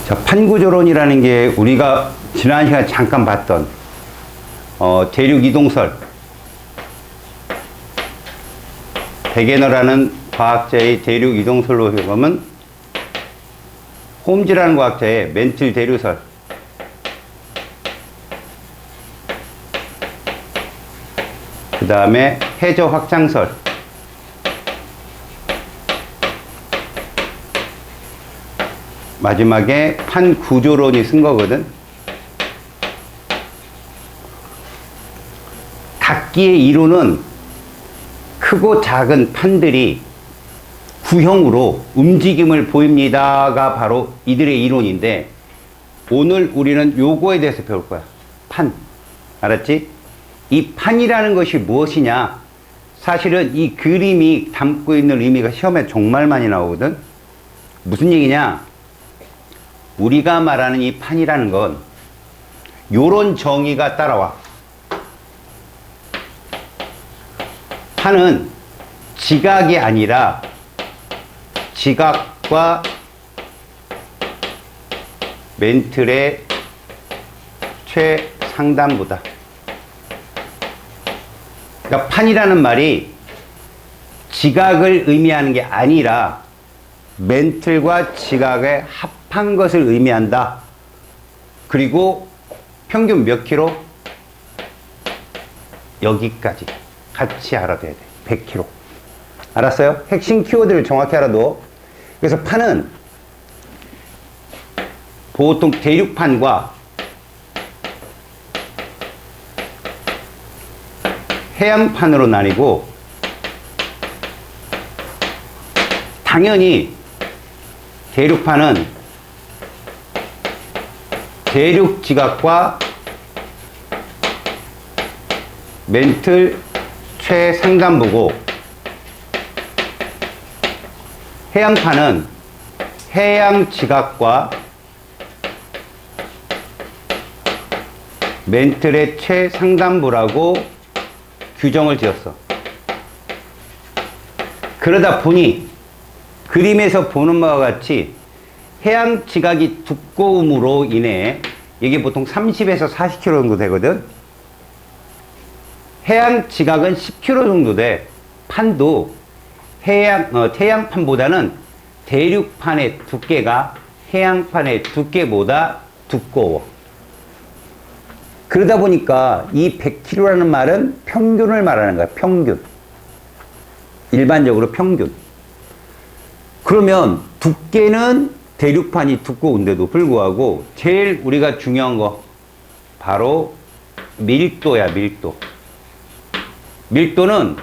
자, 판구조론이라는 게 우리가 지난 시간에 잠깐 봤던 대륙 이동설, 베게너라는 과학자의 대륙 이동설로 보면 홈즈라는 과학자의 멘틀 대류설, 그 다음에 해저 확장설, 마지막에 판구조론이 쓴 거거든. 각기의 이론은 크고 작은 판들이 구형으로 움직임을 보입니다가 바로 이들의 이론인데, 오늘 우리는 요거에 대해서 배울 거야. 판. 알았지? 이 판이라는 것이 무엇이냐? 사실은 이 그림이 담고 있는 의미가 시험에 정말 많이 나오거든. 무슨 얘기냐? 우리가 말하는 이 판이라는 건 요런 정의가 따라와. 판은 지각이 아니라 지각과 멘틀의 최상단부다. 그러니까 판이라는 말이 지각을 의미하는 게 아니라 멘틀과 지각의 합한 것을 의미한다. 그리고 평균 몇 킬로? 여기까지 같이 알아둬야 돼. 100km. 알았어요? 핵심 키워드를 정확히 알아둬. 그래서 판은 보통 대륙판과 해양판으로 나뉘고, 당연히 대륙판은 대륙 지각과 멘틀 최상단부고, 해양판은 해양 지각과 멘틀의 최상단부라고 규정을 지었어. 그러다 보니 그림에서 보는 바와 같이 해양 지각이 두꺼움으로 인해, 이게 보통 30에서 40km 정도 되거든. 해양 지각은 10km 정도 돼. 판도 태양판보다는 대륙판의 두께가 해양판의 두께보다 두꺼워. 그러다 보니까 이 100km라는 말은 평균을 말하는 거야. 평균. 일반적으로 평균. 그러면 두께는 대륙판이 두꺼운데도 불구하고 제일 우리가 중요한 거 바로 밀도야. 밀도. 밀도는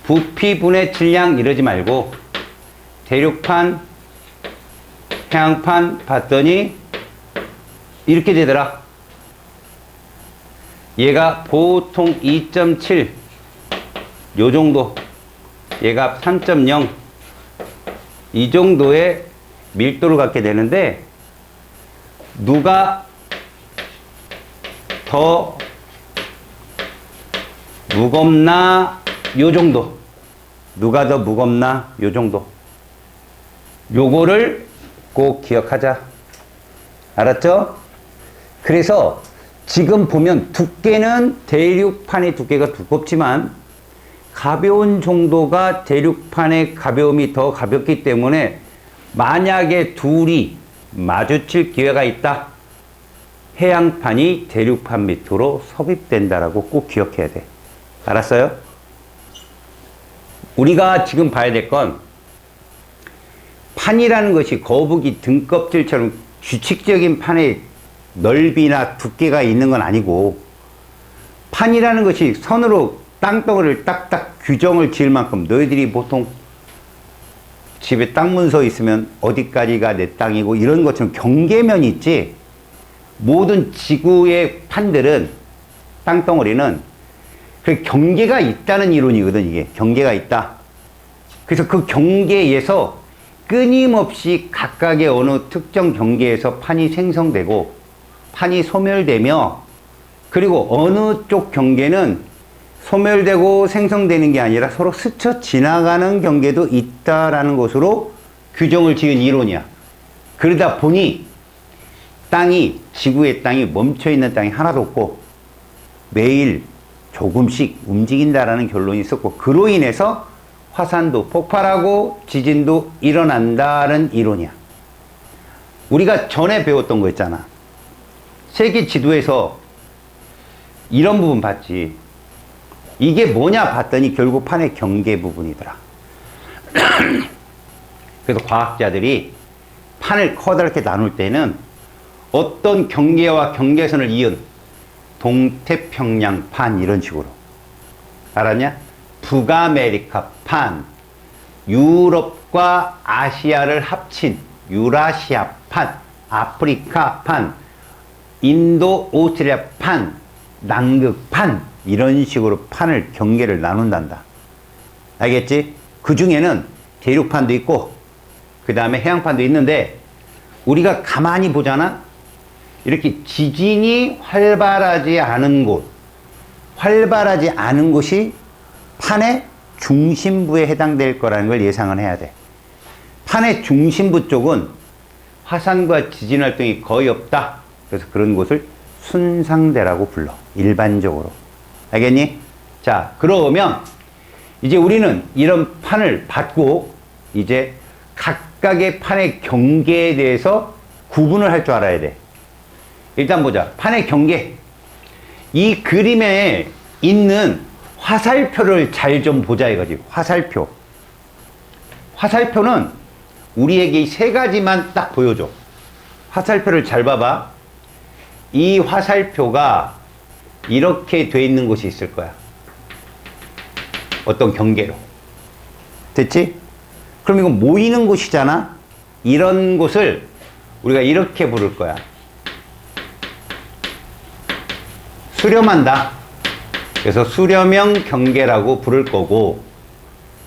부피 분의 질량 이러지 말고 대륙판, 해양판 봤더니 이렇게 되더라. 얘가 보통 2.7 요 정도, 얘가 3.0 이 정도의 밀도를 갖게 되는데, 누가 더 무겁나 요 정도, 누가 더 무겁나 요 정도, 요거를 꼭 기억하자. 알았죠? 그래서 지금 보면 두께는 대륙판의 두께가 두껍지만 가벼운 정도가 대륙판의 가벼움이 더 가볍기 때문에, 만약에 둘이 마주칠 기회가 있다, 해양판이 대륙판 밑으로 섭입된다라고 꼭 기억해야 돼. 알았어요? 우리가 지금 봐야 될 건, 판이라는 것이 거북이 등껍질처럼 규칙적인 판의 넓이나 두께가 있는 건 아니고, 판이라는 것이 선으로 땅덩어리를 딱딱 규정을 지을 만큼, 너희들이 보통 집에 땅 문서 있으면 어디까지가 내 땅이고 이런 것처럼 경계면이 있지. 모든 지구의 판들은, 땅덩어리는 그 경계가 있다는 이론이거든. 이게 경계가 있다. 그래서 그 경계에서 끊임없이 각각의 어느 특정 경계에서 판이 생성되고 판이 소멸되며, 그리고 어느 쪽 경계는 소멸되고 생성되는 게 아니라 서로 스쳐 지나가는 경계도 있다라는 것으로 규정을 지은 이론이야. 그러다 보니 땅이, 지구의 땅이 멈춰있는 땅이 하나도 없고 매일 조금씩 움직인다라는 결론이 있었고, 그로 인해서 화산도 폭발하고 지진도 일어난다는 이론이야. 우리가 전에 배웠던 거 있잖아. 세계 지도에서 이런 부분 봤지. 이게 뭐냐 봤더니 결국 판의 경계 부분이더라. 그래서 과학자들이 판을 커다랗게 나눌 때는 어떤 경계와 경계선을 이은 동태평양판 이런 식으로, 알았냐? 북아메리카 판, 유럽과 아시아를 합친 유라시아 판, 아프리카 판, 인도 오스트리아 판, 남극 판, 이런 식으로 판을 경계를 나눈단다. 알겠지? 그 중에는 대륙판도 있고 그 다음에 해양판도 있는데, 우리가 가만히 보잖아. 이렇게 지진이 활발하지 않은 곳, 활발하지 않은 곳이 판의 중심부에 해당될 거라는 걸 예상을 해야 돼. 판의 중심부 쪽은 화산과 지진 활동이 거의 없다. 그래서 그런 곳을 순상대라고 불러, 일반적으로. 알겠니? 자, 그러면 이제 우리는 이런 판을 받고 이제 각각의 판의 경계에 대해서 구분을 할 줄 알아야 돼. 일단 보자. 판의 경계. 이 그림에 있는 화살표를 잘 좀 보자 이거지. 화살표. 화살표는 우리에게 이 세 가지만 딱 보여줘. 화살표를 잘 봐봐. 이 화살표가 이렇게 돼 있는 곳이 있을 거야. 어떤 경계로. 됐지? 그럼 이건 모이는 곳이잖아? 이런 곳을 우리가 이렇게 부를 거야. 수렴한다. 그래서 수렴형 경계라고 부를 거고,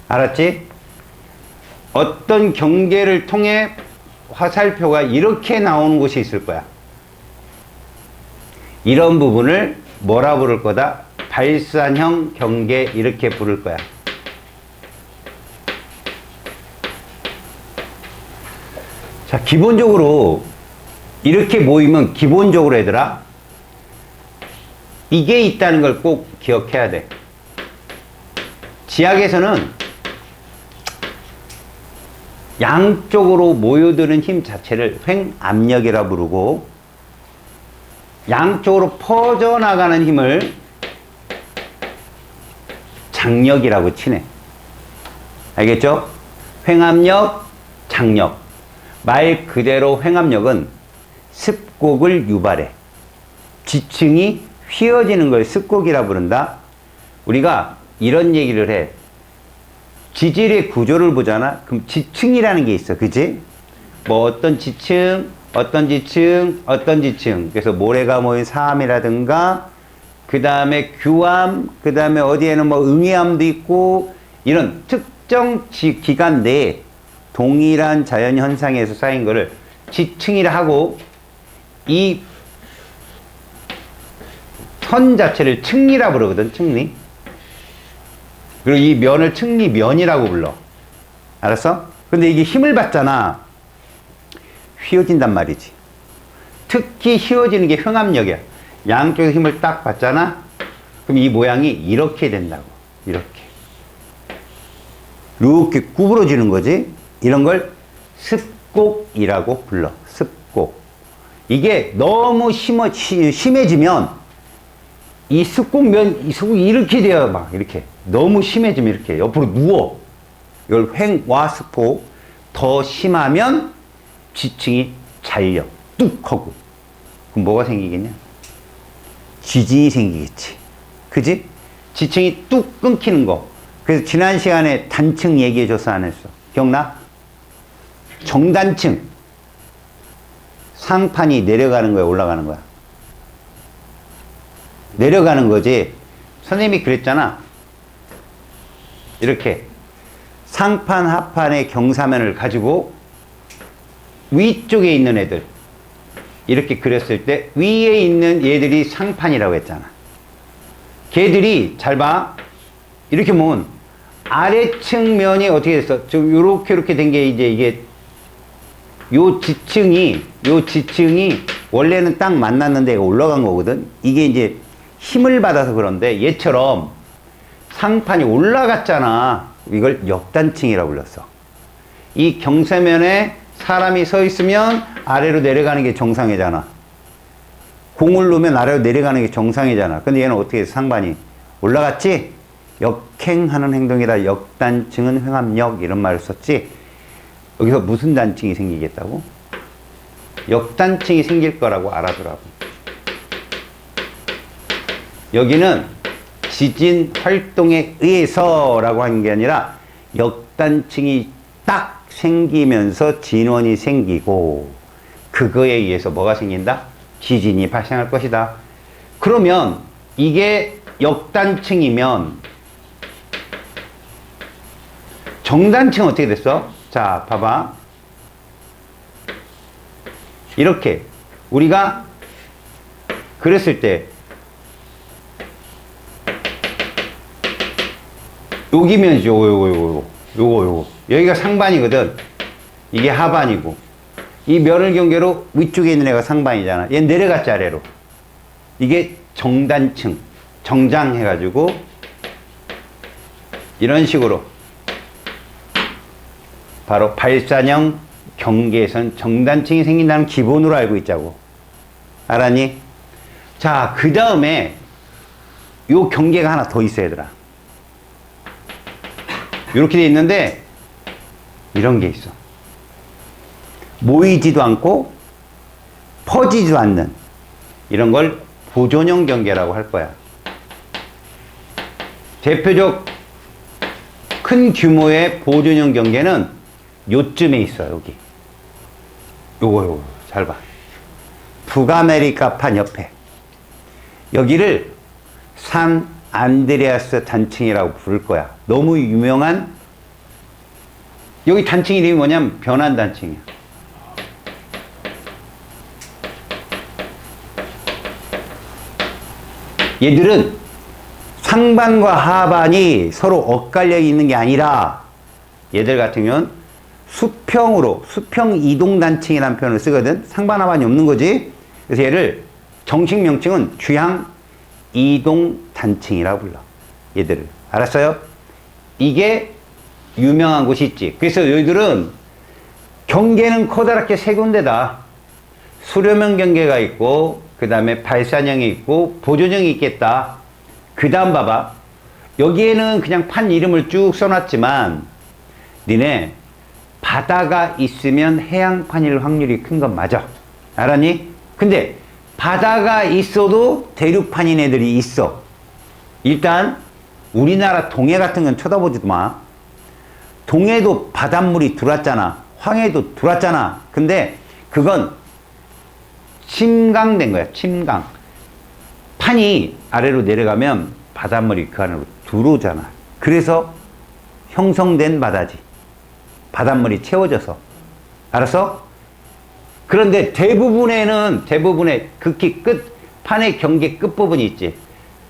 알았지? 어떤 경계를 통해 화살표가 이렇게 나오는 곳이 있을 거야. 이런 부분을 뭐라 부를 거다? 발산형 경계, 이렇게 부를 거야. 자, 기본적으로 이렇게 모이면 기본적으로 얘들아 이게 있다는 걸 꼭 기억해야 돼. 지학에서는 양쪽으로 모여드는 힘 자체를 횡압력이라 부르고, 양쪽으로 퍼져나가는 힘을 장력이라고 치네. 알겠죠? 횡압력, 장력. 말 그대로 횡압력은 습곡을 유발해. 지층이 휘어지는 걸 습곡이라 부른다. 우리가 이런 얘기를 해. 지질의 구조를 보잖아. 그럼 지층이라는 게 있어. 그지? 뭐 어떤 지층, 어떤 지층, 어떤 지층. 그래서 모래가 모인 사암이라든가, 그 다음에 규암, 그 다음에 어디에는 뭐 응해암도 있고, 이런 특정 기간 내에 동일한 자연 현상에서 쌓인 거를 지층이라 하고, 이 선 자체를 층리라 부르거든. 층리. 그리고 이 면을 층리면이라고 불러. 알았어? 근데 이게 힘을 받잖아. 휘어진단 말이지. 특히 휘어지는 게 횡압력이야. 양쪽에 힘을 딱 받잖아. 그럼 이 모양이 이렇게 된다고. 이렇게. 이렇게 구부러지는 거지. 이런 걸 습곡이라고 불러. 습곡. 이게 너무 심해지면 이 습곡면, 이 습곡이 이렇게 돼요. 막 이렇게. 너무 심해지면 이렇게 옆으로 누워. 이걸 횡와습곡. 더 심하면 지층이 잘려. 뚝 하고. 그럼 뭐가 생기겠냐? 지진이 생기겠지. 그지? 지층이 뚝 끊기는 거. 그래서 지난 시간에 단층 얘기해줘서 안 했어. 기억나? 정단층. 상판이 내려가는 거야, 올라가는 거야? 내려가는 거지. 선생님이 그랬잖아. 이렇게 상판, 하판의 경사면을 가지고 위쪽에 있는 애들 이렇게 그렸을 때 위에 있는 얘들이 상판이라고 했잖아. 걔들이 잘 봐. 이렇게 보면 아래층 면이 어떻게 됐어? 좀 요렇게 된 게 이제 이게 요 지층이 원래는 딱 만났는 데가 올라간 거거든. 이게 이제 힘을 받아서 그런데 얘처럼 상판이 올라갔잖아. 이걸 역단층이라고 불렀어. 이 경사면에 사람이 서 있으면 아래로 내려가는 게 정상이잖아. 공을 놓으면 아래로 내려가는 게 정상이잖아. 근데 얘는 어떻게 해서 상반이 올라갔지? 역행하는 행동이다. 역단층은 횡압력 이런 말을 썼지. 여기서 무슨 단층이 생기겠다고? 역단층이 생길 거라고 알아두라고. 여기는 지진 활동에 의해서라고 하는 게 아니라 역단층이 딱 생기면서 진원이 생기고 그거에 의해서 뭐가 생긴다? 지진이 발생할 것이다. 그러면 이게 역단층이면 정단층은 어떻게 됐어? 자, 봐봐. 이렇게 우리가 그랬을 때 여기면 요거 여기가 상반이거든. 이게 하반이고 이 면을 경계로 위쪽에 있는 애가 상반이잖아. 얘 내려갔지 아래로. 이게 정단층 정장해가지고 이런 식으로 바로 발산형 경계에선 정단층이 생긴다는 기본으로 알고 있자고. 알았니? 자, 그 다음에 요 경계가 하나 더 있어 얘들아. 이렇게 돼 있는데 이런 게 있어. 모이지도 않고 퍼지지도 않는 이런 걸 보존형 경계라고 할 거야. 대표적 큰 규모의 보존형 경계는 요쯤에 있어. 여기 요거 잘 봐. 북아메리카판 옆에 여기를 산 안드레아스 단층이라고 부를 거야. 너무 유명한 여기 단층 이름이 뭐냐면 변환 단층이야. 얘들은 상반과 하반이 서로 엇갈려 있는 게 아니라 얘들 같은 경우는 수평으로 수평 이동 단층이라는 표현을 쓰거든. 상반 하반이 없는 거지. 그래서 얘를 정식 명칭은 주향 이동 단층이라고 불러. 얘들을. 알았어요? 이게 유명한 곳이 있지. 그래서 너희들은 경계는 커다랗게 세 군데다. 수렴형 경계가 있고 그 다음에 발산형이 있고 보존형이 있겠다. 그 다음 봐봐. 여기에는 그냥 판 이름을 쭉 써놨지만 니네 바다가 있으면 해양판일 확률이 큰 건 맞아. 알았니? 근데 바다가 있어도 대륙판인 애들이 있어. 일단 우리나라 동해 같은 건 쳐다보지도 마. 동해도 바닷물이 들어왔잖아. 황해도 들어왔잖아. 근데 그건 침강된 거야. 침강. 판이 아래로 내려가면 바닷물이 그 안으로 들어오잖아. 그래서 형성된 바다지. 바닷물이 채워져서. 알았어? 그런데 대부분의 극히 판의 경계 끝부분이 있지.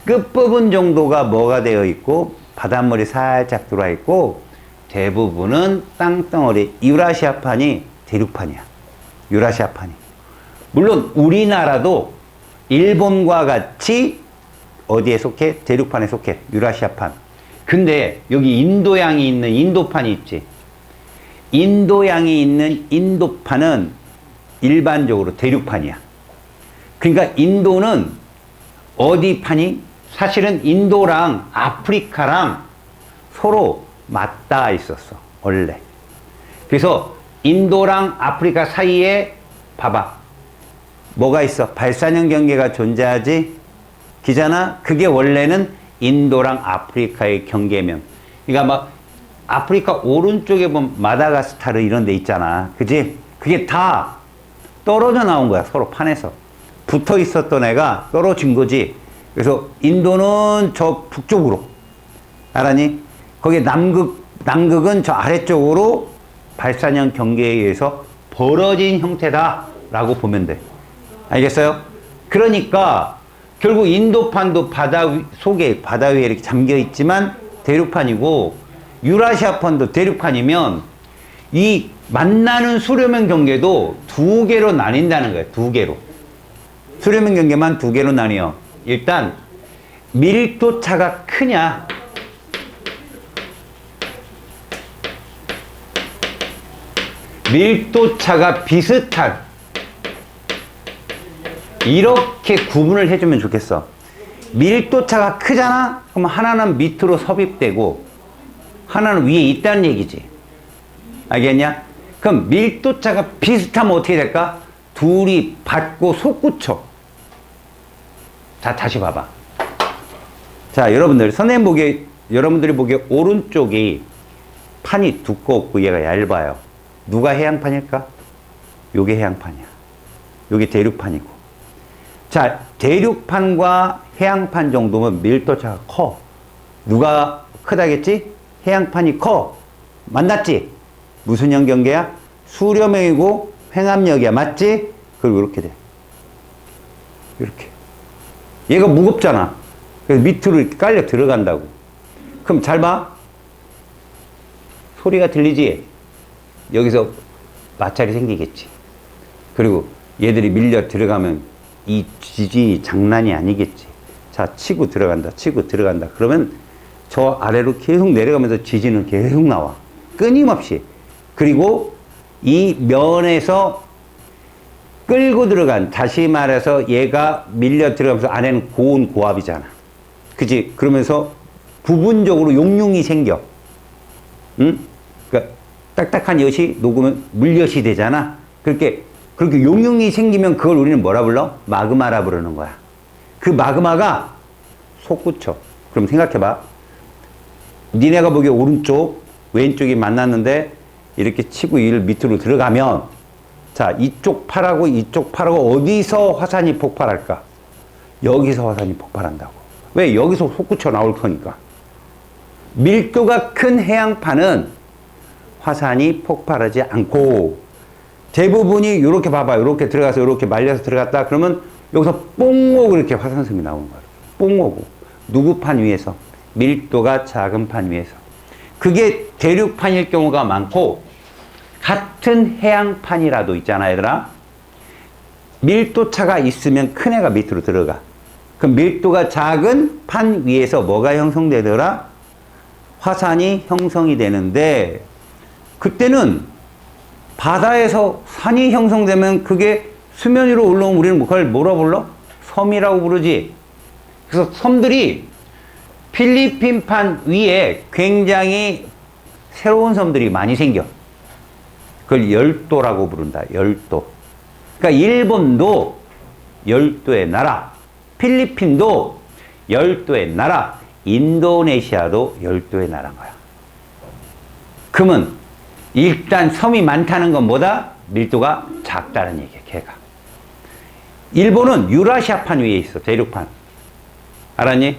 끝부분 정도가 뭐가 되어 있고 바닷물이 살짝 들어와 있고 대부분은 땅덩어리 유라시아판이 대륙판이야. 유라시아판이. 물론 우리나라도 일본과 같이 어디에 속해? 대륙판에 속해. 유라시아판. 근데 여기 인도양이 있는 인도판이 있지. 인도양이 있는 인도판은 일반적으로 대륙판이야. 그러니까 인도는 어디 판이? 사실은 인도랑 아프리카랑 서로 맞닿아 있었어. 원래. 그래서 인도랑 아프리카 사이에 봐봐. 뭐가 있어? 발산형 경계가 존재하지? 기잖아? 그게 원래는 인도랑 아프리카의 경계면. 그러니까 막 아프리카 오른쪽에 보면 마다가스카르 이런 데 있잖아. 그지? 그게 다 떨어져 나온 거야. 서로 판에서. 붙어 있었던 애가 떨어진 거지. 그래서 인도는 저 북쪽으로. 알았니? 거기 남극은 저 아래쪽으로 발산형 경계에 의해서 벌어진 형태다라고 보면 돼. 알겠어요? 그러니까 결국 인도판도 바다 속에 바다 위에 이렇게 잠겨 있지만 대륙판이고 유라시아판도 대륙판이면 이 만나는 수렴형 경계도 두 개로 나뉜다는 거예요. 두 개로. 수렴형 경계만 두 개로 나뉘어. 일단 밀도 차가 크냐, 밀도 차가 비슷한, 이렇게 구분을 해주면 좋겠어. 밀도 차가 크잖아? 그럼 하나는 밑으로 섭입되고 하나는 위에 있다는 얘기지. 알겠냐? 그럼 밀도 차가 비슷하면 어떻게 될까? 둘이 받고 솟구쳐. 자, 다시 봐봐. 자, 여러분들, 여러분들이 보기에 오른쪽이 판이 두껍고 얘가 얇아요. 누가 해양판일까? 요게 해양판이야. 요게 대륙판이고. 자, 대륙판과 해양판 정도면 밀도차가 커. 누가 크다겠지? 해양판이 커. 만났지? 무슨 형 경계야? 수렴형이고 횡압력이야. 맞지? 그리고 이렇게 돼. 이렇게. 얘가 무겁잖아. 그래서 밑으로 이렇게 깔려 들어간다고. 그럼 잘 봐. 소리가 들리지? 여기서 마찰이 생기겠지. 그리고 얘들이 밀려 들어가면 이 지진이 장난이 아니겠지. 자, 치고 들어간다, 치고 들어간다. 그러면 저 아래로 계속 내려가면서 지진은 계속 나와. 끊임없이. 그리고 이 면에서 끌고 들어간, 다시 말해서 얘가 밀려 들어가면서 안에는 고온 고압이잖아. 그치? 그러면서 부분적으로 용융이 생겨. 응? 그러니까 딱딱한 엿이 녹으면 물엿이 되잖아. 그렇게 용융이 생기면 그걸 우리는 뭐라 불러? 마그마라 부르는 거야. 그 마그마가 솟구쳐. 그럼 생각해봐. 니네가 보기에 오른쪽, 왼쪽이 만났는데 이렇게 치고 이를 밑으로 들어가면, 자, 이쪽 팔하고 이쪽 팔하고 어디서 화산이 폭발할까? 여기서 화산이 폭발한다고. 왜? 여기서 솟구쳐 나올 거니까. 밀도가 큰 해양판은 화산이 폭발하지 않고, 대부분이 이렇게 봐봐. 이렇게 들어가서 이렇게 말려서 들어갔다. 그러면 여기서 뽕 오고 이렇게 화산섬이 나오는 거야. 뽕 오고. 누구 판 위에서? 밀도가 작은 판 위에서. 그게 대륙판일 경우가 많고, 같은 해양판이라도 있잖아, 얘들아. 밀도 차가 있으면 큰 애가 밑으로 들어가. 그럼 밀도가 작은 판 위에서 뭐가 형성되더라? 화산이 형성이 되는데, 그때는 바다에서 산이 형성되면 그게 수면 위로 올라오면 우리는 그걸 뭐라 불러? 섬이라고 부르지. 그래서 섬들이 필리핀판 위에 굉장히 새로운 섬들이 많이 생겨. 그걸 열도라고 부른다. 열도. 그러니까 일본도 열도의 나라, 필리핀도 열도의 나라, 인도네시아도 열도의 나라인 거야. 그러면 일단 섬이 많다는 건 뭐다? 밀도가 작다는 얘기야, 걔가. 일본은 유라시아판 위에 있어, 대륙판. 알았니?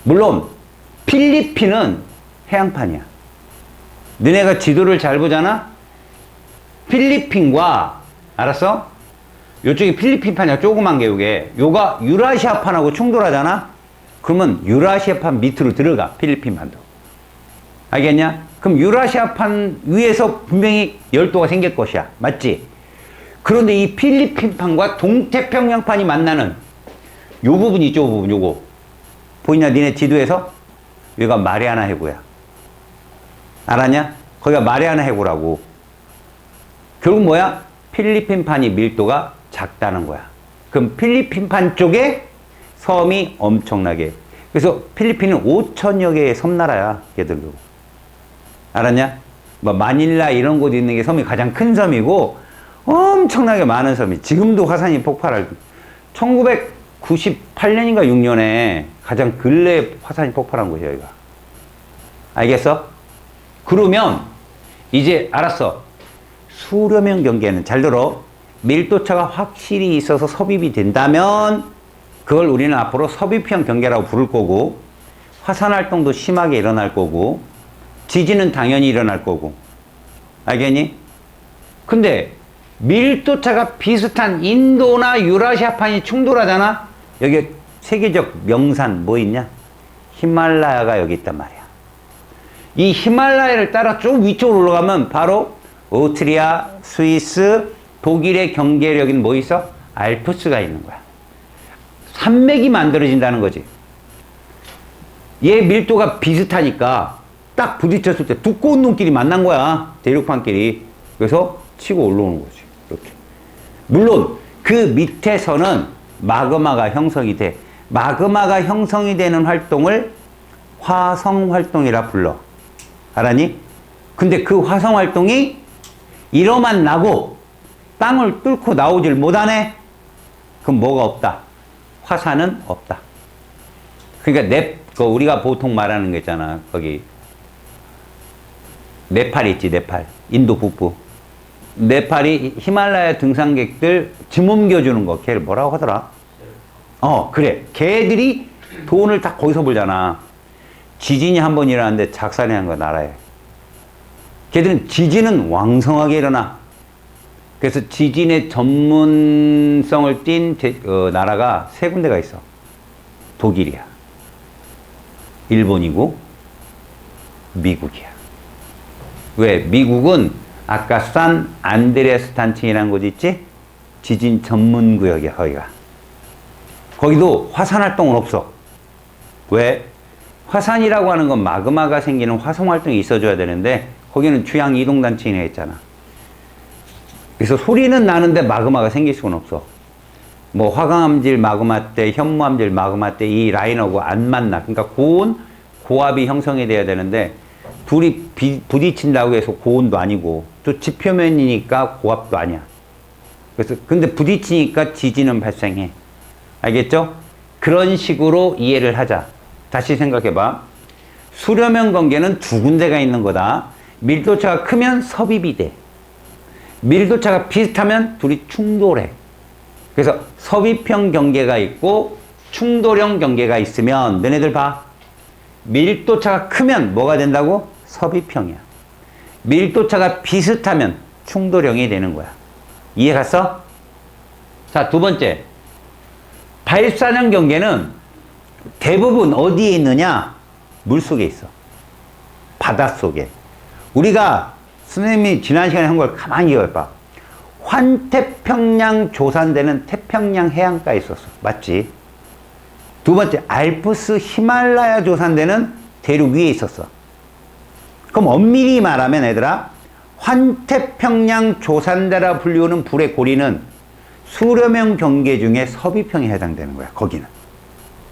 물론 필리핀은 해양판이야. 너네가 지도를 잘 보잖아? 필리핀과, 알았어? 요쪽이 필리핀판이야, 조그만 게 요게. 요가 유라시아판하고 충돌하잖아? 그러면 유라시아판 밑으로 들어가, 필리핀판도. 알겠냐? 그럼 유라시아판 위에서 분명히 열도가 생길 것이야. 맞지? 그런데 이 필리핀판과 동태평양판이 만나는 요 부분 있죠, 부분, 요거. 보이냐, 니네 지도에서? 여기가 마리아나 해구야. 알았냐? 거기가 마리아나 해구라고. 결국 뭐야? 필리핀판이 밀도가 작다는 거야. 그럼 필리핀판 쪽에 섬이 엄청나게. 그래서 필리핀은 5천여 개의 섬나라야, 얘들도. 알았냐? 뭐 마닐라 이런 곳에 있는 게 섬이 가장 큰 섬이고 엄청나게 많은 섬이. 지금도 화산이 폭발할 1998년인가 6년에 가장 근래에 화산이 폭발한 곳이야, 여기가. 알겠어? 그러면 이제 알았어. 수렴형 경계는 잘 들어. 밀도차가 확실히 있어서 섭입이 된다면 그걸 우리는 앞으로 섭입형 경계라고 부를 거고, 화산 활동도 심하게 일어날 거고, 지진은 당연히 일어날 거고. 알겠니? 근데 밀도차가 비슷한 인도나 유라시아판이 충돌하잖아? 여기 세계적 명산 뭐 있냐? 히말라야가 여기 있단 말이야. 이 히말라야를 따라 쭉 위쪽으로 올라가면 바로 오스트리아, 스위스, 독일의 경계력인 뭐 있어? 알프스가 있는 거야. 산맥이 만들어진다는 거지. 얘 밀도가 비슷하니까 딱 부딪혔을 때 두꺼운 눈길이 만난 거야. 대륙판끼리. 그래서 치고 올라오는 거지. 이렇게. 물론 그 밑에서는 마그마가 형성이 돼. 마그마가 형성이 되는 활동을 화성활동이라 불러. 알았니? 근데 그 화성활동이 이러만 나고 땅을 뚫고 나오질 못하네? 그럼 뭐가 없다? 화산은 없다. 그러니까 우리가 보통 말하는 거 있잖아. 거기 네팔 있지, 네팔. 인도 북부. 네팔이 히말라야 등산객들 짐 옮겨주는 거. 걔를 뭐라고 하더라? 그래. 걔들이 돈을 다 거기서 벌잖아. 지진이 한 번 일어났는데 작살이 난 거 나라에. 걔들은 지진은 왕성하게 일어나. 그래서 지진의 전문성을 띈 나라가 세 군데가 있어. 독일이야. 일본이고 미국이야. 왜? 미국은 아까 산 안드레아스 단층이라는 곳 있지? 지진 전문 구역이야, 거기가. 거기도 화산 활동은 없어. 왜? 화산이라고 하는 건 마그마가 생기는 화성 활동이 있어줘야 되는데 거기는 주양 이동 단층이라 했잖아. 그래서 소리는 나는데 마그마가 생길 수는 없어. 뭐 화강암질 마그마 때, 현무암질 마그마 때 이 라인하고 안 만나. 그러니까 고온, 고압이 형성이 돼야 되는데 둘이 부딪힌다고 해서 고온도 아니고 또 지표면이니까 고압도 아니야. 그래서 근데 부딪히니까 지진은 발생해. 알겠죠? 그런 식으로 이해를 하자. 다시 생각해봐. 수렴형 관계는 두 군데가 있는 거다. 밀도차가 크면 섭입이 돼. 밀도차가 비슷하면 둘이 충돌해. 그래서 섭입형 경계가 있고 충돌형 경계가 있으면 너네들 봐. 밀도차가 크면 뭐가 된다고? 섭입형이야. 밀도차가 비슷하면 충돌형이 되는 거야. 이해 갔어? 자, 두 번째. 발산형 경계는 대부분 어디에 있느냐? 물속에 있어. 바닷속에. 우리가 선생님이 지난 시간에 한 걸 가만히 이어봐. 환태평양 조산대는 태평양 해안가에 있었어. 맞지? 두 번째, 알프스 히말라야 조산대는 대륙 위에 있었어. 그럼 엄밀히 말하면 얘들아, 환태평양 조산대라 불리우는 불의 고리는 수렴형 경계 중에 섭입형에 해당되는 거야. 거기는.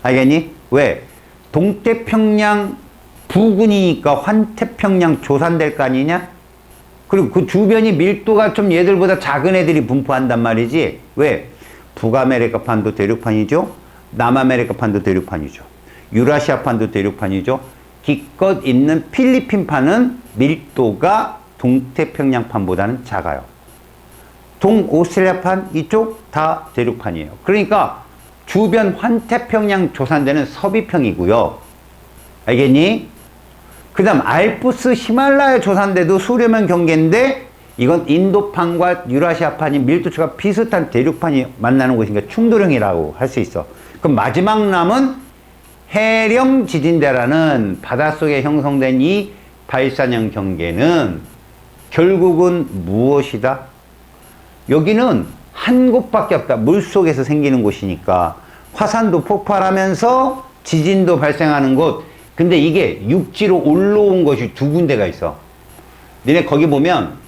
알겠니? 왜? 동태평양 부근이니까 환태평양 조산될 거 아니냐? 그리고 그 주변이 밀도가 좀 얘들보다 작은 애들이 분포한단 말이지. 왜? 북아메리카판도 대륙판이죠. 남아메리카판도 대륙판이죠. 유라시아판도 대륙판이죠. 기껏 있는 필리핀판은 밀도가 동태평양판보다는 작아요. 동오스트레일리아판 이쪽 다 대륙판이에요. 그러니까 주변 환태평양 조산대는 섭입형이고요. 알겠니? 그 다음 알프스 히말라야 조산대도 수렴형 경계인데 이건 인도판과 유라시아판이 밀도차가 비슷한 대륙판이 만나는 곳이니까 충돌형이라고 할 수 있어. 그럼 마지막 남은 해령 지진대라는 바닷속에 형성된 이 발산형 경계는 결국은 무엇이다? 여기는 한 곳밖에 없다. 물속에서 생기는 곳이니까. 화산도 폭발하면서 지진도 발생하는 곳. 근데 이게 육지로 올라온 것이 두 군데가 있어. 니네 거기 보면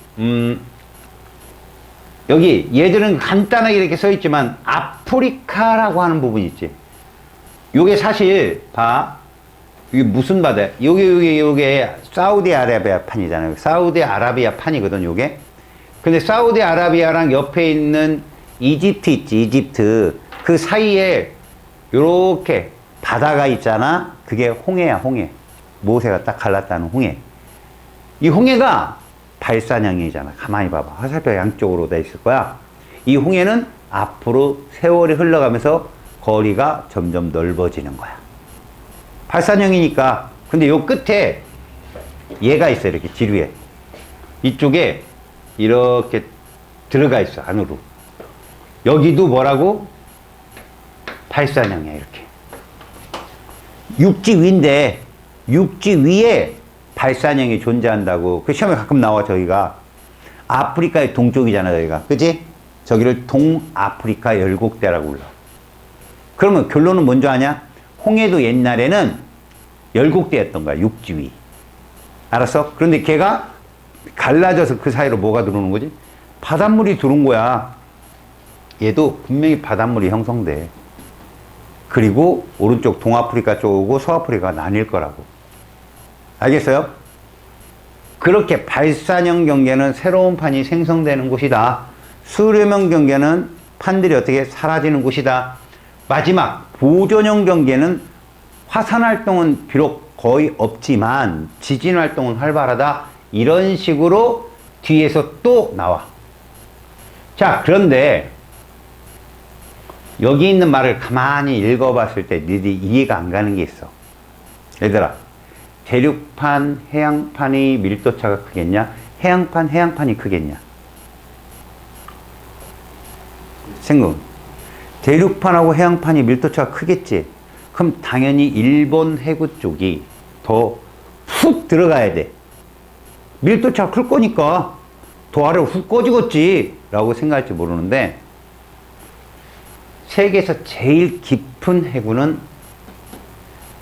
여기 얘들은 간단하게 이렇게 써 있지만 아프리카라고 하는 부분이 있지. 요게 사실 봐. 이게 무슨 바다야? 요게 사우디아라비아 판이잖아요. 사우디아라비아 판이거든, 요게. 근데 사우디아라비아랑 옆에 있는 이집트 있지, 이집트. 그 사이에 요렇게 바다가 있잖아. 그게 홍해야, 홍해. 모세가 딱 갈랐다는 홍해. 이 홍해가 발산형이잖아. 가만히 봐봐. 화살표 양쪽으로 돼 있을 거야. 이 홍해는 앞으로 세월이 흘러가면서 거리가 점점 넓어지는 거야. 발산형이니까. 근데 요 끝에 얘가 있어. 이렇게 지류에. 이쪽에 이렇게 들어가 있어. 안으로. 여기도 뭐라고? 발산형이야. 이렇게. 육지 위인데 육지 위에 발산형이 존재한다고. 그 시험에 가끔 나와. 저기가 아프리카의 동쪽이잖아, 여기가. 그치? 저기를 동아프리카 열곡대라고 불러. 그러면 결론은 뭔지 아냐? 홍해도 옛날에는 열곡대였던 거야, 육지 위. 알았어? 그런데 걔가 갈라져서 그 사이로 뭐가 들어오는 거지? 바닷물이 들어온 거야. 얘도 분명히 바닷물이 형성돼. 그리고 오른쪽 동아프리카 쪽이고 서아프리카가 나뉠 거라고. 알겠어요? 그렇게 발산형 경계는 새로운 판이 생성되는 곳이다. 수렴형 경계는 판들이 어떻게 사라지는 곳이다. 마지막 보존형 경계는 화산 활동은 비록 거의 없지만 지진 활동은 활발하다. 이런 식으로 뒤에서 또 나와. 자, 그런데 여기 있는 말을 가만히 읽어봤을 때 너희들이 이해가 안 가는 게 있어. 얘들아, 대륙판, 해양판의 밀도차가 크겠냐? 해양판, 해양판이 크겠냐? 생각. 대륙판하고 해양판이 밀도차가 크겠지? 그럼 당연히 일본 해구 쪽이 더 훅 들어가야 돼. 밀도차가 클 거니까 더 아래로 훅 꺼지겠지 라고 생각할지 모르는데, 세계에서 제일 깊은 해구는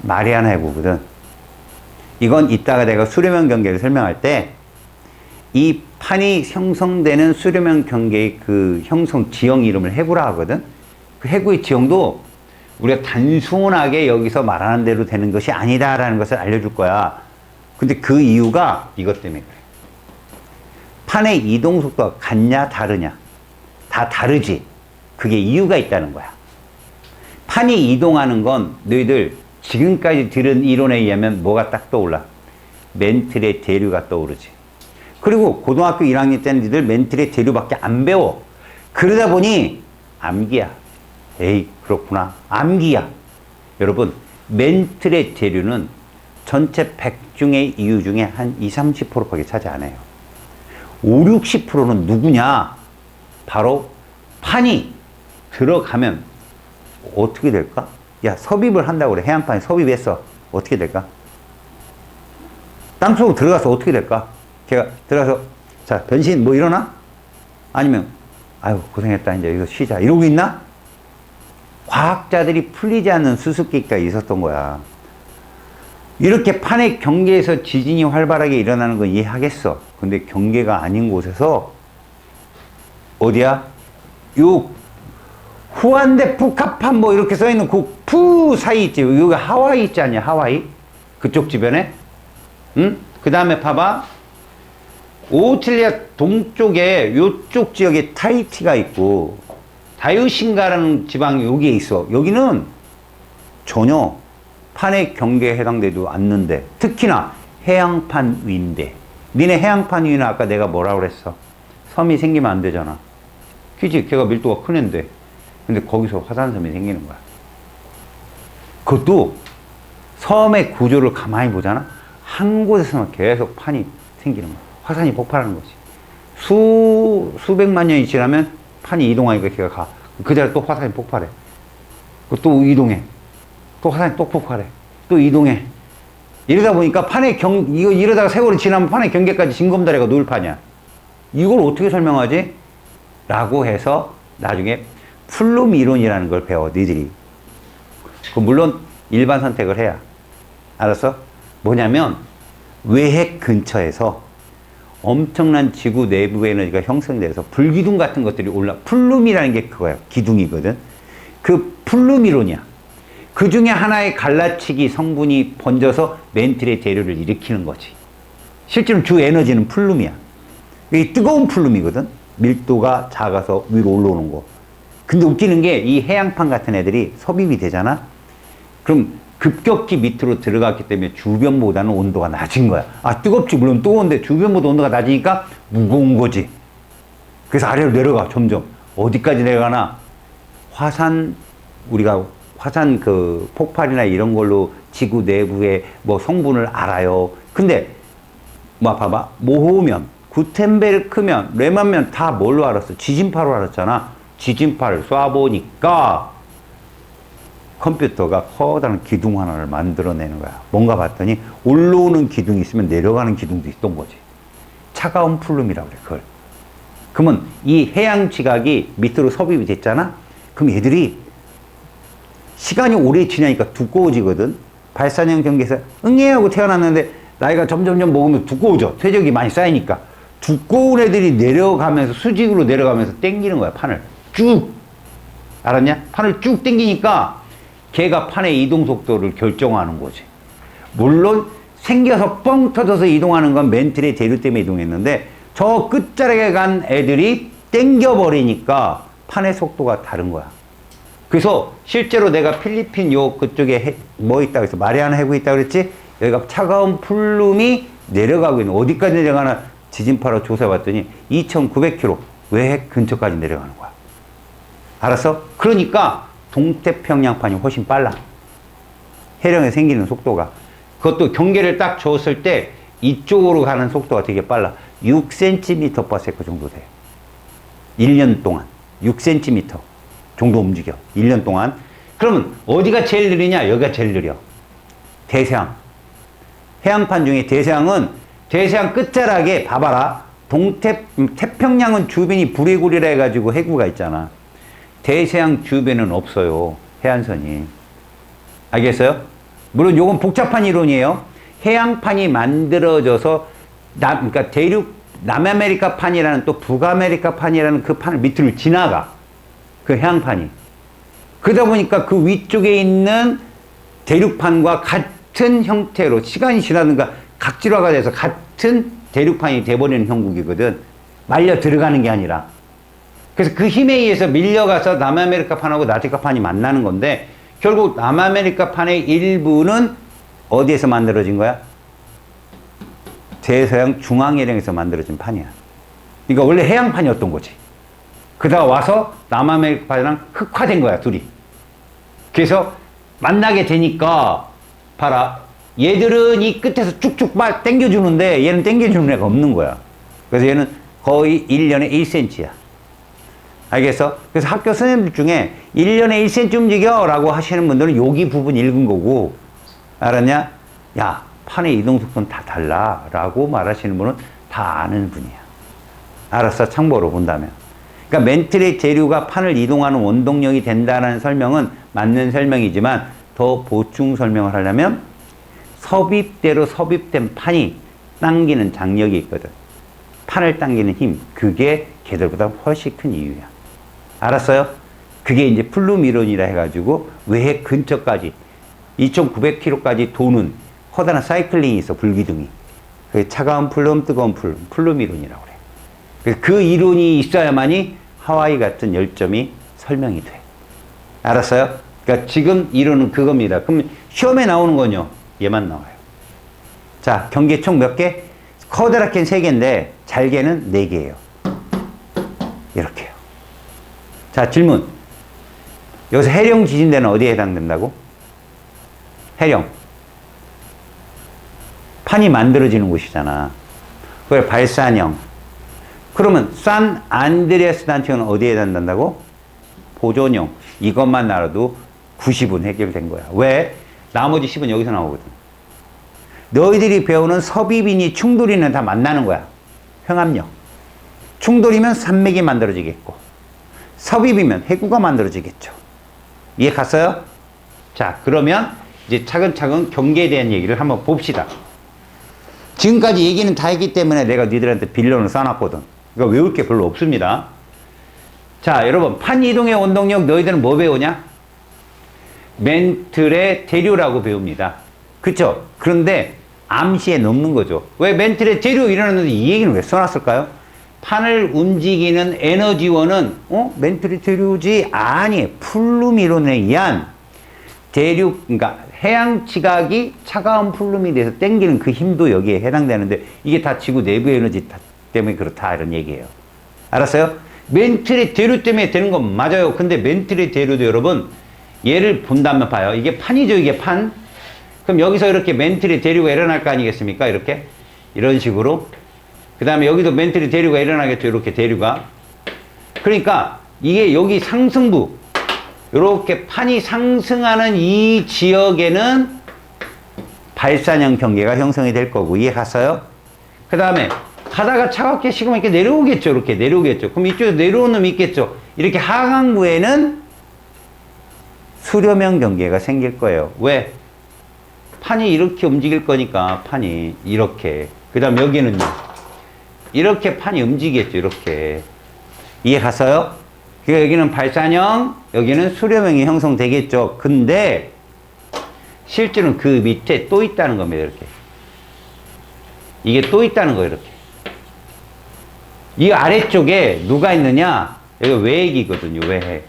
마리아나 해구거든. 이건 이따가 내가 수렴형 경계를 설명할 때 이 판이 형성되는 수렴형 경계의 그 형성 지형 이름을 해구라 하거든. 그 해구의 지형도 우리가 단순하게 여기서 말하는 대로 되는 것이 아니다라는 것을 알려줄 거야. 근데 그 이유가 이것 때문에 그래. 판의 이동 속도가 같냐 다르냐? 다 다르지. 그게 이유가 있다는 거야. 판이 이동하는 건 너희들 지금까지 들은 이론에 의하면 뭐가 딱 떠올라? 멘틀의 대류가 떠오르지. 그리고 고등학교 1학년 때는 너희들 멘틀의 대류밖에 안 배워. 그러다 보니 암기야. 에이, 그렇구나. 암기야. 여러분, 멘틀의 대류는 전체 100중의 이유 중에 한 20, 30%밖에 차지 안 해요. 5, 60%는 누구냐? 바로 판이 들어가면 어떻게 될까? 야, 섭입을 한다고 그래. 해안판에 섭입했어. 어떻게 될까? 땅속으로 들어가서 어떻게 될까? 걔가 들어가서, 자, 변신 뭐 일어나? 아니면, 아유, 고생했다. 이제 이거 쉬자. 이러고 있나? 과학자들이 풀리지 않는 수수께끼가 있었던 거야. 이렇게 판의 경계에서 지진이 활발하게 일어나는 건 이해하겠어. 근데 경계가 아닌 곳에서, 어디야? 요, 후안대 푸카판 뭐 이렇게 써있는 그 푸 사이 있지. 여기 하와이 있지 않냐? 하와이? 그쪽 주변에? 응? 그 다음에 봐봐. 오스트레일리아 동쪽에 요쪽 지역에 타히티가 있고, 다유신가라는 지방이 여기에 있어. 여기는 전혀 판의 경계에 해당되지도 않는데, 특히나 해양판 위인데, 니네 해양판 위는 아까 내가 뭐라고 그랬어? 섬이 생기면 안 되잖아. 그치? 걔가 밀도가 큰 앤데. 근데 거기서 화산섬이 생기는 거야. 그것도 섬의 구조를 가만히 보잖아? 한 곳에서만 계속 판이 생기는 거야. 화산이 폭발하는 거지. 수백만 년이 지나면 판이 이동하니까 걔가 가. 그 자리에 또 화산이 폭발해. 또 이동해. 또 화산이 또 폭발해. 또 이동해. 이러다 보니까 이러다가 세월이 지나면 판의 경계까지 징검다리가 놓을 판이야. 이걸 어떻게 설명하지? 라고 해서 나중에 플룸 이론이라는 걸 배워, 니들이. 물론 일반 선택을 해야. 알았어? 뭐냐면, 외핵 근처에서 엄청난 지구 내부 에너지가 형성돼서 불기둥 같은 것들이 플룸이라는 게 그거야. 기둥이거든. 그 플룸 이론이야. 그 중에 하나의 갈라치기 성분이 번져서 멘틀의 대류를 일으키는 거지. 실제로 주 에너지는 플룸이야. 이게 뜨거운 플룸이거든. 밀도가 작아서 위로 올라오는 거. 근데 웃기는 게 이 해양판 같은 애들이 섭입이 되잖아? 그럼 급격히 밑으로 들어갔기 때문에 주변보다는 온도가 낮은 거야. 아, 뜨겁지. 물론 뜨거운데 주변보다 온도가 낮으니까 무거운 거지. 그래서 아래로 내려가, 점점. 어디까지 내려가나? 우리가 화산 그 폭발이나 이런 걸로 지구 내부의 뭐 성분을 알아요. 근데, 봐봐. 모호면, 구텐베르크면, 레만면 다 뭘로 알았어? 지진파로 알았잖아. 지진파를 쏴보니까 컴퓨터가 커다란 기둥 하나를 만들어내는 거야. 뭔가 봤더니 올라오는 기둥이 있으면 내려가는 기둥도 있던 거지. 차가운 플룸이라고 그래, 그걸. 그러면 이 해양 지각이 밑으로 섭입이 됐잖아? 그럼 얘들이 시간이 오래 지나니까 두꺼워지거든? 발산형 경계에서 응애 하고 태어났는데 나이가 점점점 먹으면 두꺼워져. 퇴적이 많이 쌓이니까. 두꺼운 애들이 내려가면서 수직으로 내려가면서 당기는 거야, 판을. 쭉. 알았냐? 판을 쭉 당기니까 걔가 판의 이동 속도를 결정하는 거지. 물론 생겨서 뻥 터져서 이동하는 건 멘틀의 대류 때문에 이동했는데 저 끝자락에 간 애들이 당겨버리니까 판의 속도가 다른 거야. 그래서 실제로 내가 필리핀 요 그쪽에 뭐 있다고 해서 마리아나 해구 있다고 그랬지? 여기가 차가운 풀룸이 내려가고 있는, 어디까지 내려가나 지진파로 조사해봤더니 2,900km 외핵 근처까지 내려가는 거야. 알았어? 그러니까 동태평양판이 훨씬 빨라. 해령에 생기는 속도가. 그것도 경계를 딱 줬을 때 이쪽으로 가는 속도가 되게 빨라. 6cm/s 정도 돼. 1년 동안 6cm 정도 움직여. 1년 동안. 그러면 어디가 제일 느리냐? 여기가 제일 느려. 대서양. 해안판 중에 대서양은 대서양 끝자락에 봐봐라. 태평양은 주변이 부리고리라 해가지고 해구가 있잖아. 대서양 주변은 없어요. 해안선이. 알겠어요? 물론 요건 복잡한 이론이에요. 해양판이 만들어져서 그러니까 대륙 남아메리카 판이라는 또 북아메리카 판이라는 그 판을 밑으로 지나가. 그 해양판이. 그러다 보니까 그 위쪽에 있는 대륙판과 같은 형태로 시간이 지나든가 각질화가 돼서 같은 대륙판이 돼버리는 형국이거든. 말려 들어가는 게 아니라. 그래서 그 힘에 의해서 밀려가서 남아메리카 판하고 나티카 판이 만나는 건데 결국 남아메리카 판의 일부는 어디에서 만들어진 거야? 대서양 중앙해령에서 만들어진 판이야. 그러니까 원래 해양판이었던 거지. 그러다 와서 남아메리카 판이랑 흑화된 거야, 둘이. 그래서 만나게 되니까 봐라. 얘들은 이 끝에서 쭉쭉 막 당겨주는데 얘는 당겨주는 애가 없는 거야. 그래서 얘는 거의 1년에 1cm야. 알겠어? 그래서 학교 선생님들 중에 1년에 1cm 움직여 라고 하시는 분들은 여기 부분 읽은 거고, 알았냐? 야, 판의 이동 속도는 다 달라 라고 말하시는 분은 다 아는 분이야. 알았어? 참고로 본다면. 그러니까 멘틀의 대류가 판을 이동하는 원동력이 된다는 설명은 맞는 설명이지만 더 보충 설명을 하려면 섭입대로 섭입된 판이 당기는 장력이 있거든. 판을 당기는 힘, 그게 걔들보다 훨씬 큰 이유야. 알았어요? 그게 이제 플룸 이론이라 해가지고 외핵 근처까지 2,900km까지 도는 커다란 사이클링이 있어, 불기둥이. 그게 차가운 플룸, 뜨거운 플룸, 플룸 이론이라고 그래. 그래서 그 이론이 있어야만이 하와이 같은 열점이 설명이 돼. 알았어요? 그러니까 지금 이론은 그겁니다. 그럼 시험에 나오는 건요, 얘만 나와요. 자, 경계 총 몇 개? 커다랗게는 3개인데 잘게는 4개예요. 이렇게요. 자, 질문. 여기서 해령 지진대는 어디에 해당된다고? 해령. 판이 만들어지는 곳이잖아. 그걸 발산형. 그러면 산 안드레아스 단층은 어디에 해당된다고? 보존형. 이것만 알아도 90은 해결된 거야. 왜? 나머지 10은 여기서 나오거든. 너희들이 배우는 섭입이니 충돌이는 다 만나는 거야. 평압력. 충돌이면 산맥이 만들어지겠고, 섭입이면 해구가 만들어지겠죠. 이해 갔어요? 자, 그러면 이제 차근차근 경계에 대한 얘기를 한번 봅시다. 지금까지 얘기는 다 했기 때문에 내가 니들한테 빌런을 써놨거든. 그러니까 외울 게 별로 없습니다. 자, 여러분, 판 이동의 원동력 너희들은 뭐 배우냐? 멘틀의 대류라고 배웁니다. 그쵸? 그런데 암시에 넘는 거죠. 왜 멘틀의 대류 일어났는데 이 얘기는 왜 써놨을까요? 판을 움직이는 에너지원은 멘틀의 대류지? 아니, 플룸 이론에 의한 대류, 그러니까 해양 지각이 차가운 플룸이 돼서 당기는 그 힘도 여기에 해당되는데 이게 다 지구 내부 에너지 때문에 그렇다 이런 얘기예요. 알았어요? 멘틀의 대류 때문에 되는 건 맞아요. 근데 멘틀의 대류도 여러분 얘를 본다면 봐요. 이게 판이죠, 이게 판. 그럼 여기서 이렇게 멘틀의 대류가 일어날 거 아니겠습니까? 이렇게 이런 식으로. 그 다음에 여기도 멘틀의 대류가 일어나겠죠. 이렇게 대류가. 그러니까 이게 여기 상승부, 이렇게 판이 상승하는 이 지역에는 발산형 경계가 형성이 될 거고, 이해 갔어요? 그 다음에 가다가 차갑게 식으면 이렇게 내려오겠죠. 이렇게 내려오겠죠. 그럼 이쪽에서 내려오는 놈이 있겠죠. 이렇게 하강부에는 수렴형 경계가 생길 거예요. 왜? 판이 이렇게 움직일 거니까, 판이 이렇게. 그 다음 여기는요. 이렇게 판이 움직이겠죠. 이렇게. 이해 갔어요? 그러니까 여기는 발산형, 여기는 수렴형이 형성되겠죠. 근데 실제로는 그 밑에 또 있다는 겁니다. 이렇게. 이게 또 있다는 거예요. 이렇게. 이 아래쪽에 누가 있느냐? 여기 외핵이거든요. 외핵.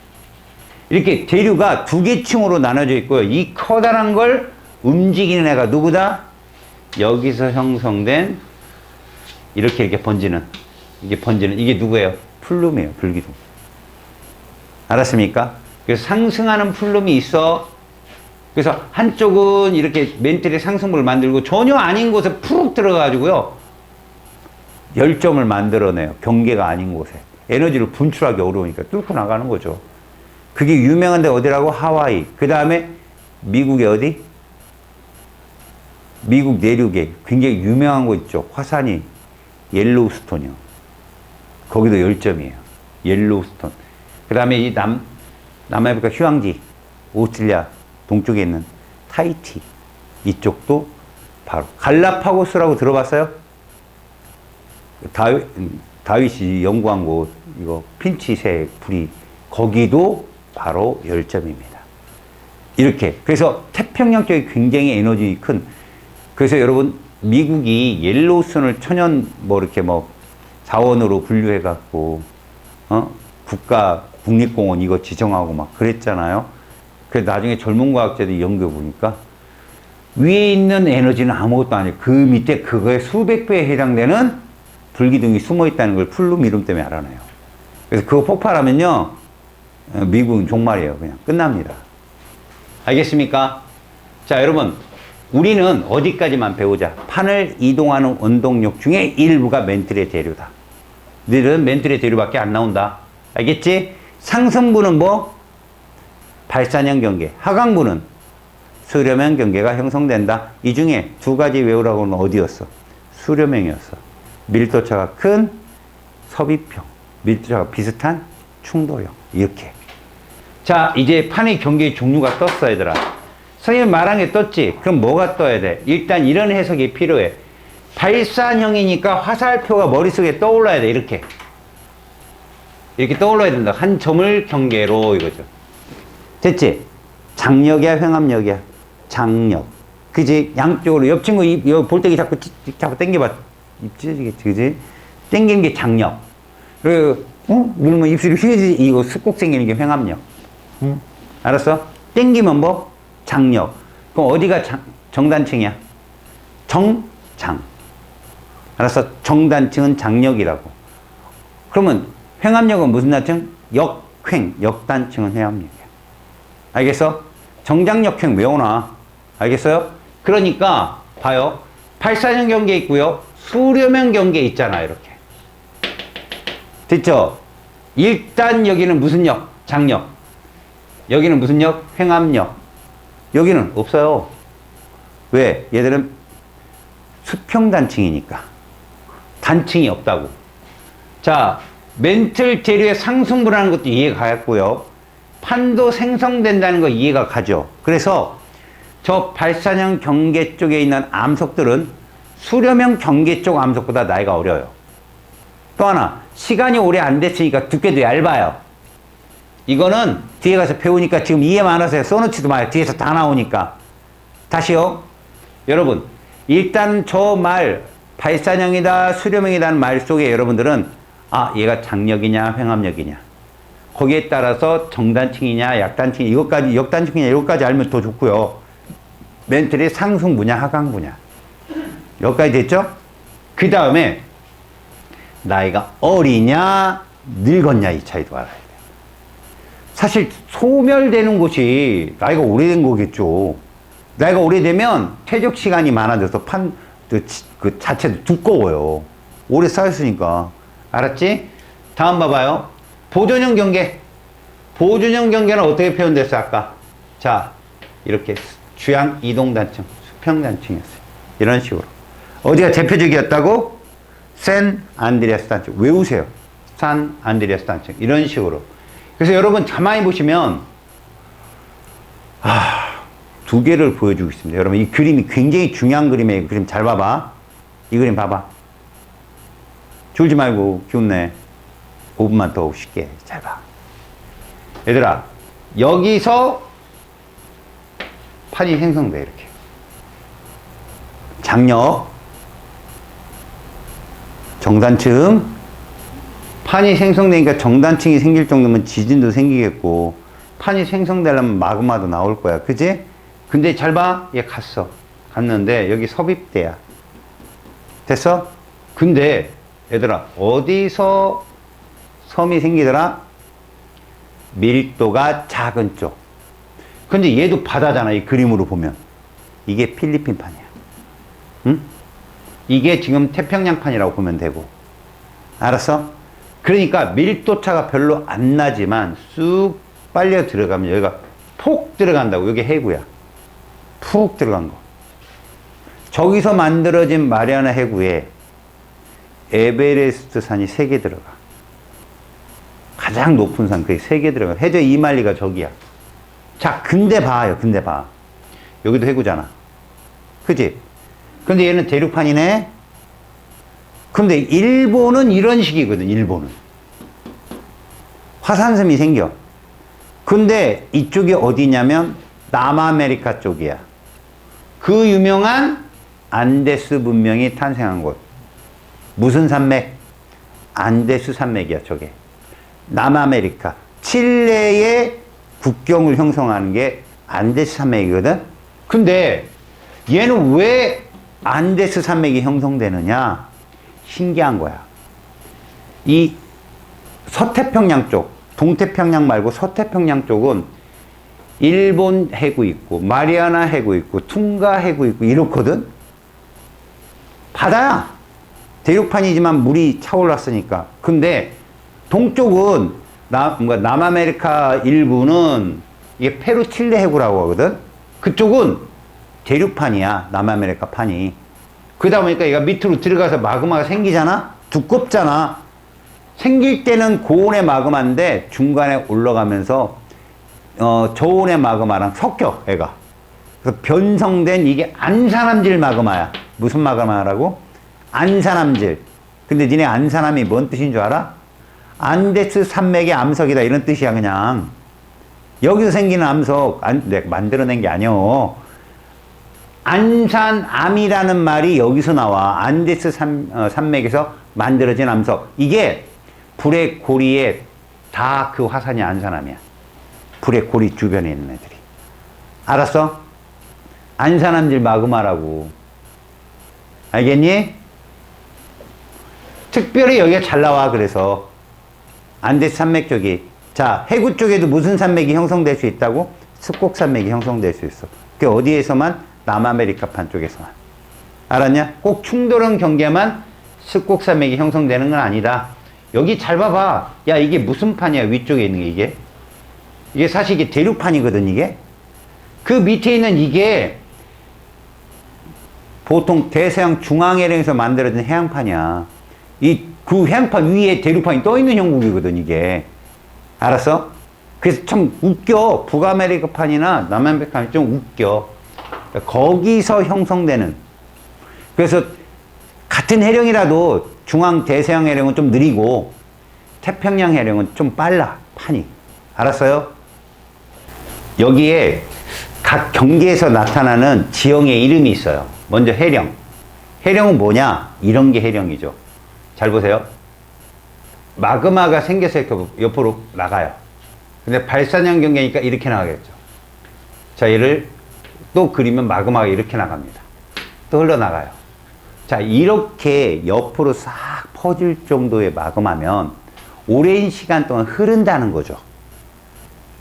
이렇게 대류가 두 개 층으로 나눠져 있고요. 이 커다란 걸 움직이는 애가 누구다? 여기서 형성된 이렇게 번지는, 이게 누구예요? 플룸이에요. 불기둥. 알았습니까? 그래서 상승하는 플룸이 있어. 그래서 한쪽은 이렇게 멘틀의 상승물을 만들고 전혀 아닌 곳에 푸룩 들어가가지고요. 열점을 만들어내요. 경계가 아닌 곳에. 에너지를 분출하기 어려우니까 뚫고 나가는 거죠. 그게 유명한 데 어디라고? 하와이. 그 다음에 미국의 어디? 미국 내륙에 굉장히 유명한 곳 있죠. 화산이 옐로우스톤이요. 거기도 열점이에요. 옐로우스톤. 그 다음에 이 남아프리카 휴양지, 오스트레일리아 동쪽에 있는 타히티. 이쪽도 바로 갈라파고스라고 들어봤어요? 다윗이 연구한 곳, 이거 핀치색 불이, 거기도 바로 열점입니다. 이렇게. 그래서 태평양 쪽이 굉장히 에너지 큰, 그래서 여러분, 미국이 옐로우스톤을 천연 이렇게 자원으로 분류해갖고, 국립공원 이거 지정하고 막 그랬잖아요. 그래서 나중에 젊은 과학자들이 연구해보니까 위에 있는 에너지는 아무것도 아니에요. 그 밑에 그거의 수백 배에 해당되는 불기둥이 숨어 있다는 걸 플룸 이름 때문에 알아내요. 그래서 그거 폭발하면요, 미국은 종말이에요. 그냥 끝납니다. 알겠습니까? 자, 여러분, 우리는 어디까지만 배우자. 판을 이동하는 원동력 중에 일부가 멘틀의 대류다. 너희들은 멘틀의 대류밖에 안 나온다. 알겠지? 상승부는 발산형 경계. 하강부는 수렴형 경계가 형성된다. 이 중에 두 가지 외우라고는 어디였어? 수렴형이었어. 밀도차가 큰 섭입형. 밀도차가 비슷한 충돌형. 이렇게. 자, 이제 판의 경계의 종류가 떴어, 얘들아. 선생님 말한 게 떴지? 그럼 뭐가 떠야 돼? 일단 이런 해석이 필요해. 발산형이니까 화살표가 머릿속에 떠올라야 돼, 이렇게. 이렇게 떠올라야 된다. 한 점을 경계로, 이거죠. 됐지? 장력이야, 횡압력이야? 장력. 그지? 양쪽으로. 옆 친구 볼때기 자꾸 당겨봐. 입 찢어지겠지, 그지? 당기는 게 장력. 그리고, 누르면 입술이 휘어지지. 이거 습곡 생기는 게 횡압력. 알았어? 당기면 장력. 그럼 어디가 정단층이야? 정장. 알았어? 정단층은 장력이라고. 그러면 횡압력은 무슨 단층? 역횡. 역단층은 횡압력이야. 알겠어? 정장역횡 외워놔. 알겠어요? 그러니까 봐요. 발산형 경계 있고요. 수렴형 경계 있잖아. 이렇게. 됐죠? 일단 여기는 무슨 력? 장력. 여기는 무슨 력? 횡압력. 여기는 없어요. 왜? 얘들은 수평단층이니까. 단층이 없다고. 자, 멘틀 대류의 상승부라는 것도 이해가 가겠고요. 판도 생성된다는 거 이해가 가죠. 그래서 저 발산형 경계 쪽에 있는 암석들은 수렴형 경계 쪽 암석보다 나이가 어려요. 또 하나, 시간이 오래 안 됐으니까 두께도 얇아요. 이거는 뒤에 가서 배우니까 지금 이해만 하세요. 써놓지도 마요. 뒤에서 다 나오니까. 다시요. 여러분, 일단 저 말, 발산형이다, 수렴형이라는 말 속에 여러분들은 얘가 장력이냐, 횡압력이냐. 거기에 따라서 정단층이냐, 약단층, 이것까지, 역단층이냐, 이것까지 알면 더 좋고요. 멘틀의 상승부냐, 하강부냐. 여기까지 됐죠? 그 다음에, 나이가 어리냐, 늙었냐, 이 차이도 알아야 돼요. 사실, 소멸되는 곳이 나이가 오래된 거겠죠. 나이가 오래되면 퇴적 시간이 많아져서 그 자체도 두꺼워요. 오래 쌓였으니까. 알았지? 다음 봐봐요. 보존형 경계. 보존형 경계는 어떻게 표현됐어, 아까? 자, 이렇게 주양 이동단층, 수평단층이었어요. 이런 식으로. 어디가 대표적이었다고? 샌 안드레아스 단층. 외우세요. 산 안드레아스 단층. 이런 식으로. 그래서 여러분 가만히 보시면 두 개를 보여주고 있습니다. 여러분 이 그림이 굉장히 중요한 그림이에요. 이 그림 잘 봐봐. 이 그림 봐봐. 졸지 말고 기운내. 5분만 더 쉽게 잘 봐. 얘들아 여기서 판이 생성돼 이렇게. 장력 정단층 판이 생성되니까 정단층이 생길 정도면 지진도 생기겠고 판이 생성되려면 마그마도 나올 거야. 그지? 근데 잘 봐. 얘 갔는데 여기 섭입대야. 됐어? 근데 얘들아 어디서 섬이 생기더라? 밀도가 작은 쪽. 근데 얘도 바다잖아. 이 그림으로 보면 이게 필리핀판이야. 응? 이게 지금 태평양판이라고 보면 되고. 알았어? 그러니까 밀도차가 별로 안 나지만 쑥 빨려 들어가면 여기가 폭 들어간다고. 여기 해구야. 푹 들어간 거. 저기서 만들어진 마리아나 해구에 에베레스트 산이 3개 들어가. 가장 높은 산, 그게 3개 들어가. 해저 이말리가 저기야. 자, 근데 봐요. 근데 봐. 여기도 해구잖아. 그치? 근데 얘는 대륙판이네? 근데 일본은 이런 식이거든, 일본은. 화산섬이 생겨. 근데 이쪽이 어디냐면 남아메리카 쪽이야. 그 유명한 안데스 문명이 탄생한 곳. 무슨 산맥? 안데스 산맥이야, 저게. 남아메리카. 칠레의 국경을 형성하는 게 안데스 산맥이거든? 근데 얘는 왜 안데스 산맥이 형성되느냐? 신기한 거야. 이 서태평양 쪽, 동태평양 말고 서태평양 쪽은 일본 해구 있고, 마리아나 해구 있고, 퉁가 해구 있고, 이렇거든? 바다야! 대륙판이지만 물이 차올랐으니까. 근데 동쪽은, 남아메리카 일부는 이게 페루 칠레 해구라고 하거든? 그쪽은 대륙판이야, 남아메리카 판이. 그러다 보니까 얘가 밑으로 들어가서 마그마가 생기잖아? 두껍잖아. 생길 때는 고온의 마그마인데 중간에 올라가면서 저온의 마그마랑 섞여, 애가. 그래서 변성된 이게 안산암질 마그마야. 무슨 마그마라고? 안산암질. 근데 니네 안산암이 뭔 뜻인 줄 알아? 안데스 산맥의 암석이다, 이런 뜻이야. 그냥 여기서 생기는 암석, 내가 만들어낸 게 아니오. 안산암이라는 말이 여기서 나와. 안데스 산맥에서 만들어진 암석. 이게 불의 고리에 다 그 화산이 안산암이야. 불의 고리 주변에 있는 애들이. 알았어? 안산암질 마그마라고. 알겠니? 특별히 여기가 잘 나와. 그래서 안데스 산맥 쪽이. 자, 해구 쪽에도 무슨 산맥이 형성될 수 있다고? 습곡 산맥이 형성될 수 있어. 그게 어디에서만? 남아메리카판 쪽에서만. 알았냐? 꼭 충돌은 경계만 습곡 산맥이 형성되는 건 아니다. 여기 잘 봐봐. 야, 이게 무슨 판이야? 위쪽에 있는 게 이게. 이게 사실 이게 대륙판이거든, 이게. 그 밑에 있는 이게 보통 대서양 중앙해령에서 만들어진 해양판이야. 그 해양판 위에 대륙판이 떠 있는 형국이거든, 이게. 알았어? 그래서 참 웃겨. 북아메리카판이나 남아메리카판이 좀 웃겨. 거기서 형성되는. 그래서 같은 해령이라도 중앙 대서양 해령은 좀 느리고 태평양 해령은 좀 빨라, 판이. 알았어요? 여기에 각 경계에서 나타나는 지형의 이름이 있어요. 먼저 해령. 해령은 뭐냐? 이런 게 해령이죠. 잘 보세요. 마그마가 생겨서 이렇게 옆으로 나가요. 근데 발산형 경계니까 이렇게 나가겠죠. 자, 얘를 또 그리면 마그마가 이렇게 나갑니다. 또 흘러나가요. 자, 이렇게 옆으로 싹 퍼질 정도의 마그마면 오랜 시간 동안 흐른다는 거죠.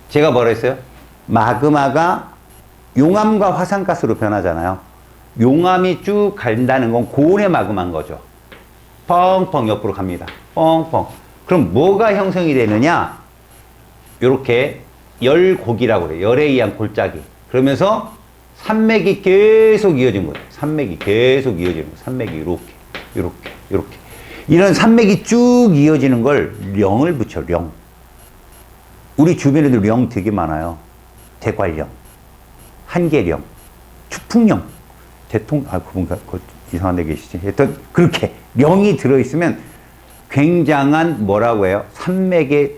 제가 뭐라 했어요? 마그마가 용암과 화산가스로 변하잖아요. 용암이 쭉 간다는 건 고온의 마그마인 거죠. 펑펑 옆으로 갑니다. 펑펑. 그럼 뭐가 형성이 되느냐? 요렇게 열곡이라고 그래요. 열에 의한 골짜기. 그러면서 산맥이 계속 이어진 거예요. 산맥이 계속 이어지는 거예요. 산맥이 이렇게, 이렇게, 이렇게. 이런 산맥이 쭉 이어지는 걸 령을 붙여, 령. 우리 주변에도 령 되게 많아요. 대관령, 한계령, 추풍령, 그분가, 이상한 데 계시지. 하여튼, 그렇게, 령이 들어있으면 굉장한 뭐라고 해요? 산맥의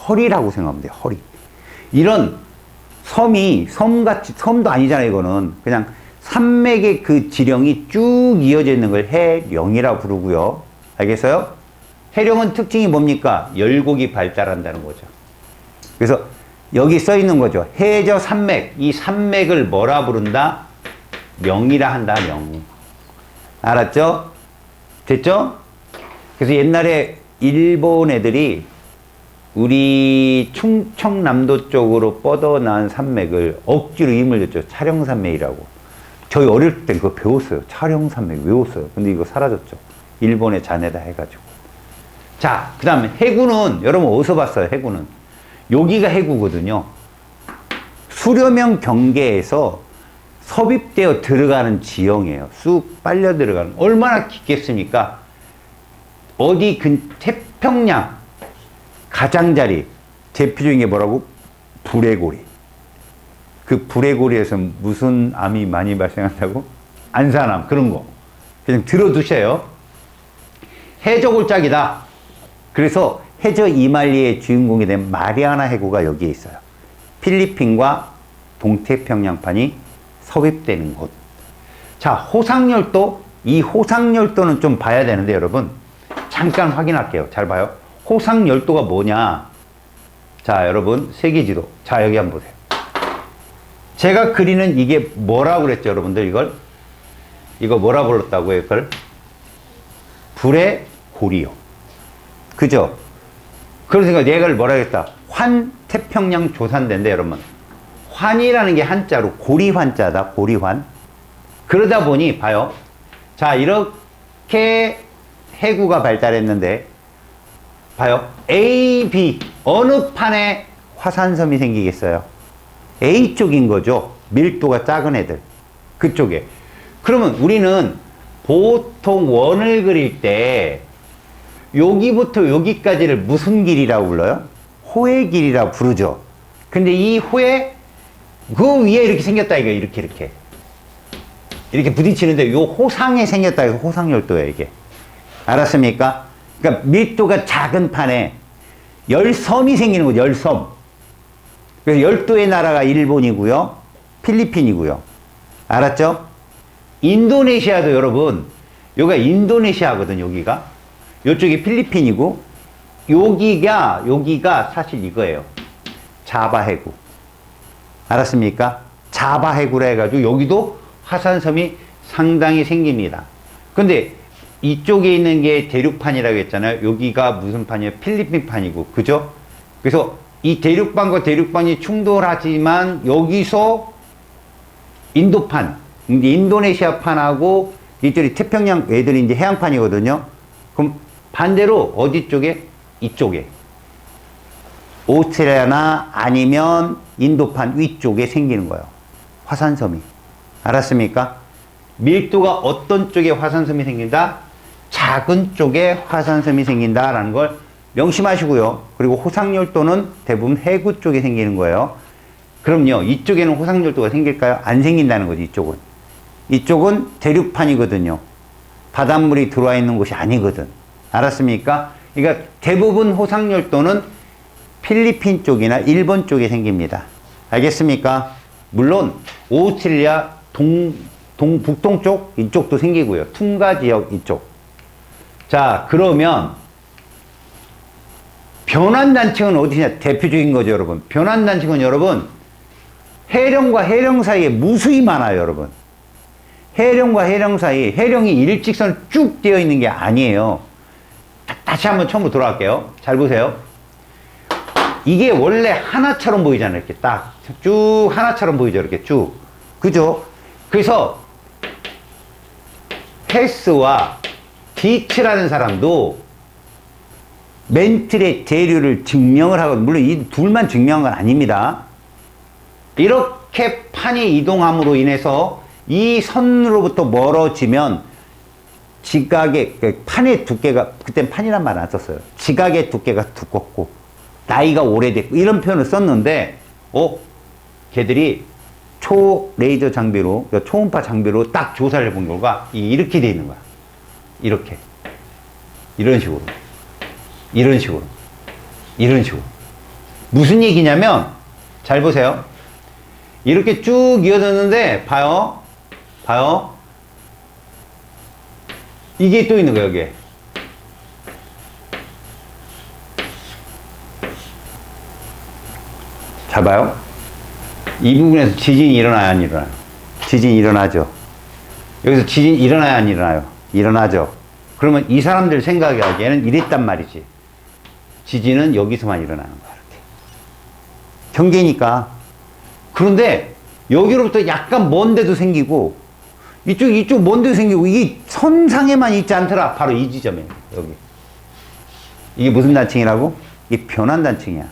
허리라고 생각하면 돼요, 허리. 이런 섬이, 섬같이, 섬도 아니잖아요, 이거는. 그냥 산맥의 그 지령이 쭉 이어져 있는 걸 해령이라고 부르고요. 알겠어요? 해령은 특징이 뭡니까? 열곡이 발달한다는 거죠. 그래서 여기 써 있는 거죠. 해저 산맥. 이 산맥을 뭐라 부른다? 명이라 한다, 명. 알았죠? 됐죠? 그래서 옛날에 일본 애들이 우리 충청남도 쪽으로 뻗어난 산맥을 억지로 이름을 줬죠. 촬영산맥이라고. 저희 어릴 때 그거 배웠어요. 촬영산맥 외웠어요. 근데 이거 사라졌죠. 일본의 잔에다 해가지고. 자, 그 다음에 해구는 여러분 어디서 봤어요? 해구는 여기가 해구거든요. 수려명 경계에서 섭입되어 들어가는 지형이에요. 쑥 빨려 들어가는. 얼마나 깊겠습니까? 어디 태평양 가장자리 대표적인 게 뭐라고? 불의고리. 그 불의고리에서 무슨 암이 많이 발생한다고? 안산암, 그런 거. 그냥 들어두셔요. 해저골짜기다. 그래서 해저 이말리의 주인공이 된 마리아나 해구가 여기에 있어요. 필리핀과 동태평양판이 섭입되는 곳. 자, 호상열도. 이 호상열도는 좀 봐야 되는데 여러분 잠깐 확인할게요. 잘 봐요. 호상열도가 뭐냐? 자, 여러분 세계지도. 자, 여기 한번 보세요. 제가 그리는 이게 뭐라고 그랬죠, 여러분들? 이거 뭐라 불렀다고요, 이걸? 불의 고리요. 그죠? 그러니까 얘를 뭐라 했다? 환태평양 조산대인데, 여러분. 환이라는 게 한자로 고리환자다, 고리환. 그러다 보니, 봐요. 자, 이렇게 해구가 발달했는데, 봐요. A, B. 어느 판에 화산섬이 생기겠어요? A쪽인 거죠. 밀도가 작은 애들. 그쪽에. 그러면 우리는 보통 원을 그릴 때 여기부터 여기까지를 무슨 길이라고 불러요? 호의 길이라고 부르죠. 근데 이 호의 그 위에 이렇게 생겼다 이거 이렇게 부딪히는데 요 호상에 생겼다 이거 호상열도예요 이게. 알았습니까? 그러니까 밀도가 작은 판에 열섬이 생기는 거죠. 열섬. 그래서 12의 나라가 일본이고요. 필리핀이고요. 알았죠? 인도네시아도 여러분, 여기가 인도네시아거든, 여기가. 이쪽이 필리핀이고, 여기가 사실 이거예요. 자바해구. 알았습니까? 자바해구라 해가지고 여기도 화산섬이 상당히 생깁니다. 근데 이쪽에 있는 게 대륙판이라고 했잖아요. 여기가 무슨 판이에요? 필리핀 판이고, 그죠? 그래서 이 대륙판과 대륙판이 충돌하지만 여기서 인도판, 인도네시아판하고 이쪽이 태평양 애들이 이제 해양판이거든요. 그럼 반대로 어디 쪽에? 이쪽에. 오스트레일리아나 아니면 인도판 위쪽에 생기는 거예요. 화산섬이. 알았습니까? 밀도가 어떤 쪽에 화산섬이 생긴다? 작은 쪽에 화산섬이 생긴다라는 걸 명심하시고요. 그리고 호상열도는 대부분 해구 쪽에 생기는 거예요. 그럼요, 이쪽에는 호상열도가 생길까요? 안 생긴다는 거죠, 이쪽은. 이쪽은 대륙판이거든요. 바닷물이 들어와 있는 곳이 아니거든. 알았습니까? 그러니까 대부분 호상열도는 필리핀 쪽이나 일본 쪽에 생깁니다. 알겠습니까? 물론 오스트레일리아 북동쪽 이쪽도 생기고요. 퉁가 지역 이쪽. 자, 그러면 변환단층은 어디냐? 대표적인 거죠, 여러분. 변환단층은 여러분 해령과 해령 사이에 무수히 많아요, 여러분. 해령과 해령 사이, 해령이 일직선 쭉 되어 있는 게 아니에요. 다시 한번 처음으로 돌아갈게요. 잘 보세요. 이게 원래 하나처럼 보이잖아요. 이렇게 딱 쭉 하나처럼 보이죠. 이렇게 쭉. 그죠? 그래서 헤스와 디츠라는 사람도 멘틀의 대류를 증명을 하고, 물론 이 둘만 증명한 건 아닙니다. 이렇게 판이 이동함으로 인해서 이 선으로부터 멀어지면 지각의, 판의 두께가, 그땐 판이란 말 안 썼어요. 지각의 두께가 두껍고, 나이가 오래됐고, 이런 표현을 썼는데, 걔들이 초레이저 장비로, 초음파 장비로 딱 조사를 해본 결과, 이렇게 돼 있는 거야. 이렇게. 이런 식으로. 이런 식으로. 이런 식으로. 무슨 얘기냐면, 잘 보세요. 이렇게 쭉 이어졌는데, 봐요. 봐요. 이게 또 있는 거예요, 여기에. 잘 봐요. 이 부분에서 지진이 일어나요, 안 일어나요? 지진이 일어나죠. 여기서 지진이 일어나요, 안 일어나요? 일어나죠. 그러면 이 사람들 생각하기에는 이랬단 말이지. 지진은 여기서만 일어나는 거야, 이렇게. 경계니까. 그런데 여기로부터 약간 먼 데도 생기고, 이쪽 먼 데도 생기고, 이게 선상에만 있지 않더라. 바로 이 지점에, 여기. 이게 무슨 단층이라고? 이게 변환단층이야.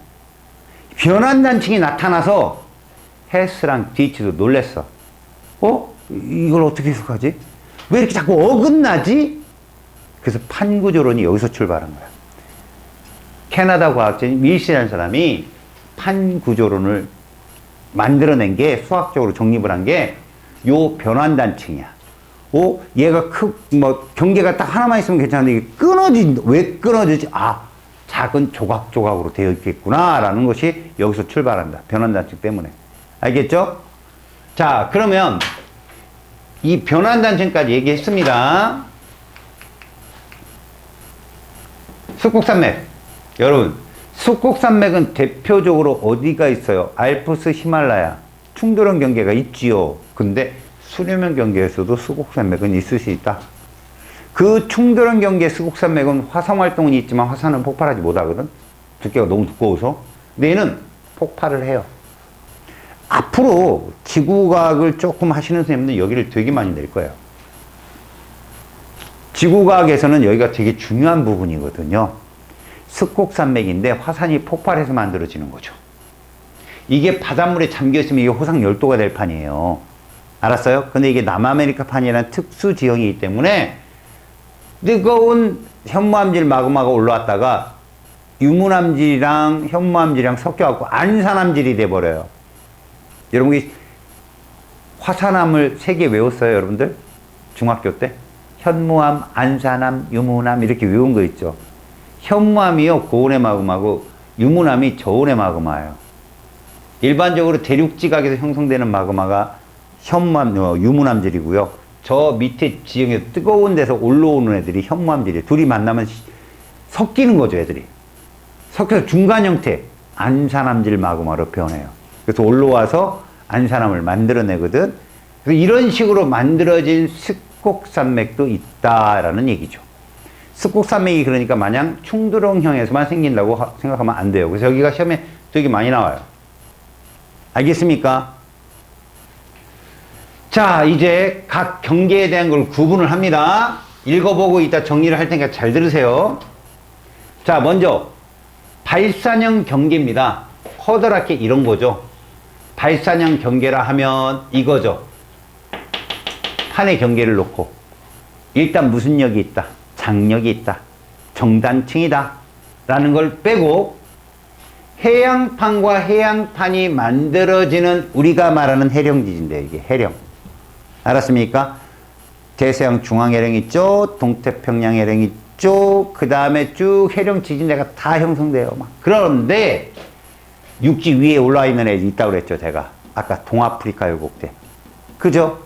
변환단층이 나타나서 헬스랑 DH도 놀랬어. 이걸 어떻게 해석하지? 왜 이렇게 자꾸 어긋나지? 그래서 판구조론이 여기서 출발한 거야. 캐나다 과학자인 밀시라는 사람이 판구조론을 만들어낸 게, 수학적으로 정립을 한 게, 요 변환단층이야. 얘가 경계가 딱 하나만 있으면 괜찮은데, 이게 왜 끊어지지? 작은 조각조각으로 되어 있겠구나, 라는 것이 여기서 출발한다. 변환단층 때문에. 알겠죠? 자, 그러면, 이 변환단층까지 얘기했습니다. 숫곡산맥. 여러분, 숫곡산맥은 대표적으로 어디가 있어요? 알프스, 히말라야, 충돌원 경계가 있지요. 근데 수려면 경계에서도 숫곡산맥은 있을 수 있다. 그 충돌원 경계 숫곡산맥은 화산 활동은 있지만 화산은 폭발하지 못하거든. 두께가 너무 두꺼워서. 근데 얘는 폭발을 해요. 앞으로 지구과학을 조금 하시는 선생님들 여기를 되게 많이 낼 거예요. 지구과학에서는 여기가 되게 중요한 부분이거든요. 습곡산맥인데 화산이 폭발해서 만들어지는 거죠. 이게 바닷물에 잠겨있으면 이게 호상 열도가 될 판이에요. 알았어요? 근데 이게 남아메리카 판이라는 특수 지형이기 때문에 뜨거운 현무암질 마그마가 올라왔다가 유문암질이랑 현무암질이랑 섞여갖고 안산암질이 돼버려요. 여러분, 화산암을 3개 외웠어요, 여러분들? 중학교 때? 현무암, 안산암, 유문암 이렇게 외운 거 있죠. 현무암이요, 고온의 마그마고, 유문암이 저온의 마그마예요. 일반적으로 대륙지각에서 형성되는 마그마가 현무암, 유문암질이고요. 저 밑에 지형에서 뜨거운 데서 올라오는 애들이 현무암질이에요. 둘이 만나면 섞이는 거죠, 애들이. 섞여서 중간 형태, 안산암질 마그마로 변해요. 그래서 올라와서 안산암을 만들어내거든. 그래서 이런 식으로 만들어진 습곡산맥도 있다라는 얘기죠. 습곡산맥이 그러니까 마냥 충돌원형에서만 생긴다고 생각하면 안 돼요. 그래서 여기가 시험에 되게 많이 나와요. 알겠습니까? 자, 이제 각 경계에 대한 걸 구분을 합니다. 읽어보고 이따 정리를 할 테니까 잘 들으세요. 자, 먼저 발산형 경계입니다. 커다랗게 이런 거죠. 발산형 경계라 하면 이거죠. 판의 경계를 놓고 일단 무슨 역이 있다, 장력이 있다, 정단층이다 라는 걸 빼고 해양판과 해양판이 만들어지는 우리가 말하는 해령지진데, 이게 해령. 알았습니까? 대서양 중앙해령 있죠, 동태평양 해령 있죠, 그 다음에 쭉 해령 지진대가 다 형성돼요. 막. 그런데 육지 위에 올라와 있는 애들이 있다고 그랬죠, 제가. 아까 동아프리카 열곡대. 그죠?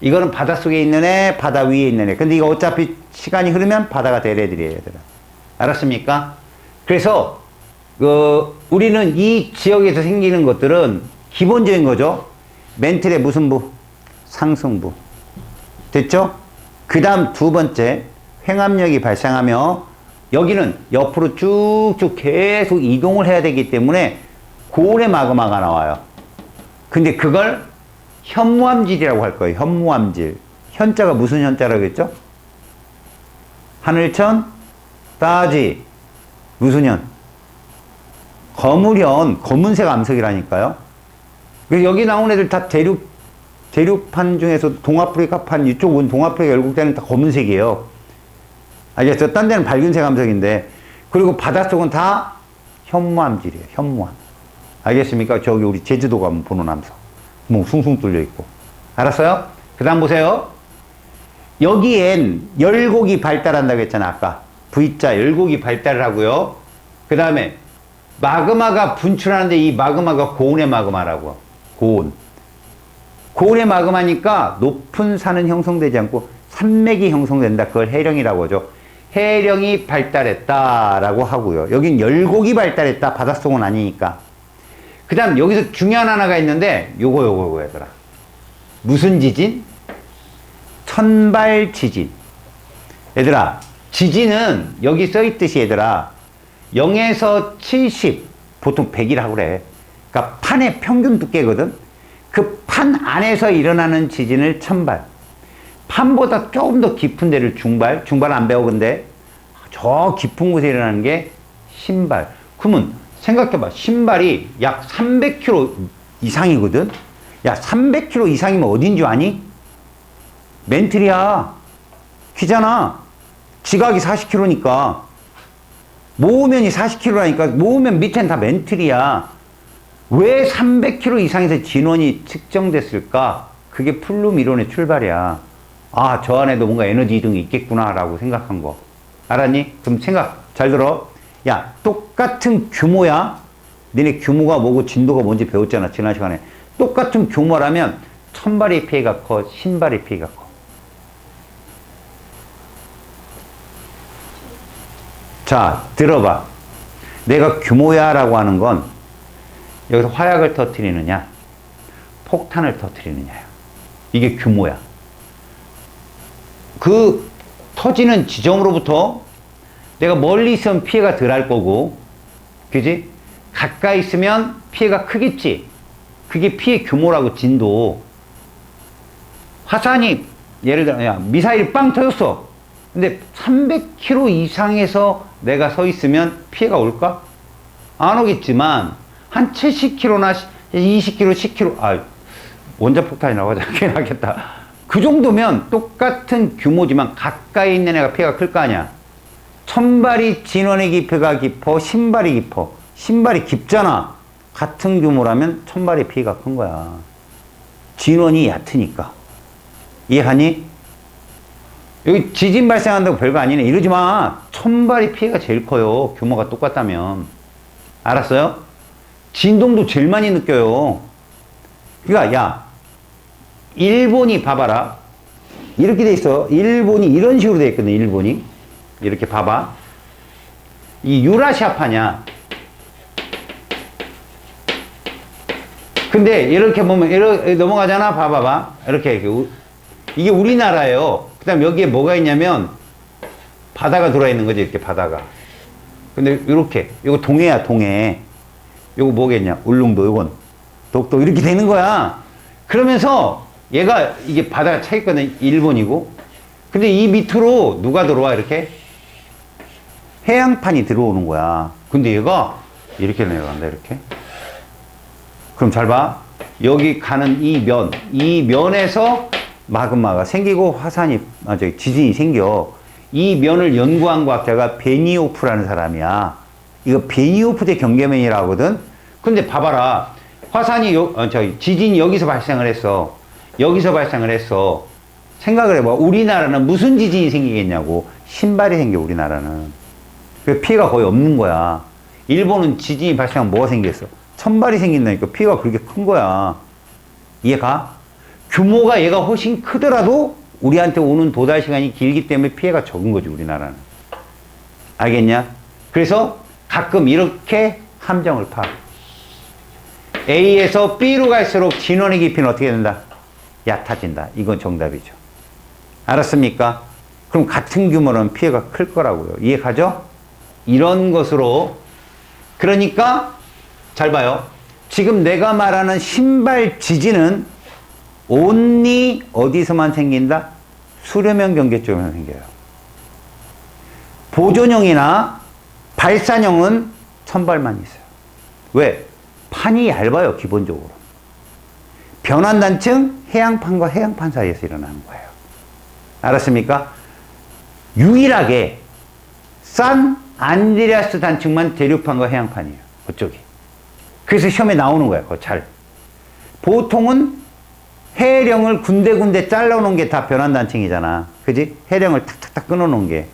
이거는 바닷속에 있는 애, 바다 위에 있는 애. 근데 이거 어차피 시간이 흐르면 바다가 될 애들이에요, 얘들은. 알았습니까? 그래서, 우리는 이 지역에서 생기는 것들은 기본적인 거죠. 멘틀의 무슨 부? 상승부. 됐죠? 그 다음 두 번째, 횡압력이 발생하며 여기는 옆으로 쭉쭉 계속 이동을 해야 되기 때문에 고온의 마그마가 나와요. 근데 그걸 현무암질이라고 할 거예요. 현무암질. 현자가 무슨 현자라고 했죠? 하늘천, 따지. 무슨 현? 거물현, 검은색 암석이라니까요. 그래서 여기 나온 애들 다 대륙판 중에서 동아프리카판, 이쪽은 동아프리카 열국대는 다 검은색이에요. 알겠죠? 딴 데는 밝은색 함석인데. 그리고 바닷속은 다 현무암질이에요. 현무암. 알겠습니까? 저기 우리 제주도 가면 보는 함석. 뭐 숭숭 뚫려 있고. 알았어요? 그 다음 보세요. 여기엔 열곡이 발달한다고 했잖아. 아까 V자 열곡이 발달을 하고요. 그 다음에 마그마가 분출하는데 이 마그마가 고온의 마그마라고. 고온. 고온의 마그마니까 높은 산은 형성되지 않고 산맥이 형성된다. 그걸 해령이라고 하죠. 해령이 발달했다라고 하고요. 여긴 열곡이 발달했다. 바닷속은 아니니까. 그 다음 여기서 중요한 하나가 있는데 요거 얘들아. 무슨 지진? 천발 지진. 얘들아, 지진은 여기 써있듯이 얘들아 0에서 70, 보통 100이라고 그래. 그러니까 판의 평균 두께거든. 그 판 안에서 일어나는 지진을 천발, 판보다 조금 더 깊은 데를 중발, 중발 안 배워. 근데 저 깊은 곳에 일어나는 게 신발. 그러면 생각해봐. 신발이 약 300km 이상이거든. 야, 300km 이상이면 어딘 줄 아니? 멘틀이야. 귀잖아. 지각이 40km니까. 모으면이 40km라니까. 모으면 밑엔 다 멘틀이야. 왜 300km 이상에서 진원이 측정됐을까? 그게 플룸 이론의 출발이야. 아, 저 안에도 뭔가 에너지 이동이 있겠구나라고 생각한 거. 알았니? 그럼 생각 잘 들어. 야, 똑같은 규모야. 너네 규모가 뭐고 진도가 뭔지 배웠잖아, 지난 시간에. 똑같은 규모라면 천발의 피해가 커, 신발의 피해가 커. 자, 들어봐. 내가 규모야 라고 하는 건 여기서 화약을 터뜨리느냐, 폭탄을 터뜨리느냐야. 이게 규모야. 그 터지는 지점으로부터 내가 멀리 있으면 피해가 덜 할 거고, 그지? 가까이 있으면 피해가 크겠지? 그게 피해 규모라고, 진도. 화산이, 예를 들어, 야, 미사일이 빵 터졌어. 근데 300km 이상에서 내가 서 있으면 피해가 올까? 안 오겠지만, 한 70km나 20km, 10km, 원자폭탄이라고 하자. 그게 낫겠다. 그 정도면 똑같은 규모지만 가까이 있는 애가 피해가 클 거 아니야. 천발이 진원의 깊이가 깊어, 신발이 깊어. 신발이 깊잖아. 같은 규모라면 천발의 피해가 큰 거야. 진원이 얕으니까. 이해하니? 여기 지진 발생한다고 별거 아니네. 이러지 마. 천발의 피해가 제일 커요. 규모가 똑같다면. 알았어요? 진동도 제일 많이 느껴요. 그러니까 야, 일본이 봐봐라. 이렇게 돼 있어. 일본이 이런 식으로 돼 있거든. 일본이 이렇게 봐봐. 이 유라시아파냐. 근데 이렇게 보면 이렇게 넘어가잖아. 봐봐봐. 이렇게 이게 우리나라예요. 그 다음 여기에 뭐가 있냐면 바다가 들어있는 거지. 이렇게 바다가. 근데 이렇게 이거 동해야, 동해. 요거 뭐겠냐? 울릉도, 요건 독도, 이렇게 되는 거야. 그러면서 얘가 이게 바다가 차 있거든. 일본이고. 근데 이 밑으로 누가 들어와? 이렇게 해양판이 들어오는 거야. 근데 얘가 이렇게 내려간다. 이렇게. 그럼 잘 봐. 여기 가는 이 면에서 마그마가 생기고 화산이, 지진이 생겨. 이 면을 연구한 과학자가 베니오프라는 사람이야. 이거 베니오프 대 경계면이라고 하거든. 근데 봐봐라. 화산이 지진이 여기서 발생을 했어. 여기서 발생을 했어. 생각을 해봐. 우리나라는 무슨 지진이 생기겠냐고. 신발이 생겨, 우리나라는. 그 피해가 거의 없는 거야. 일본은 지진이 발생하면 뭐가 생겼어? 천발이 생긴다니까. 피해가 그렇게 큰 거야. 이해가? 규모가 얘가 훨씬 크더라도 우리한테 오는 도달 시간이 길기 때문에 피해가 적은 거지, 우리나라는. 알겠냐? 그래서 가끔 이렇게 함정을 파. A에서 B로 갈수록 진원의 깊이는 어떻게 된다? 얕아진다. 이건 정답이죠. 알았습니까? 그럼 같은 규모는 피해가 클 거라고요. 이해가죠? 이런 것으로. 그러니까 잘 봐요. 지금 내가 말하는 신발 지진은 온리 어디서만 생긴다? 수렴형 경계 쪽에만 생겨요. 보존형이나 발산형은 천발만 있어요. 왜? 판이 얇아요, 기본적으로. 변환단층, 해양판과 해양판 사이에서 일어나는 거예요. 알았습니까? 유일하게 산 안드레아스 단층만 대륙판과 해양판이에요. 그쪽이. 그래서 시험에 나오는 거예요. 그거 잘. 보통은 해령을 군데군데 잘라놓은 게 다 변환단층이잖아. 그지? 해령을 탁탁탁 끊어놓은 게.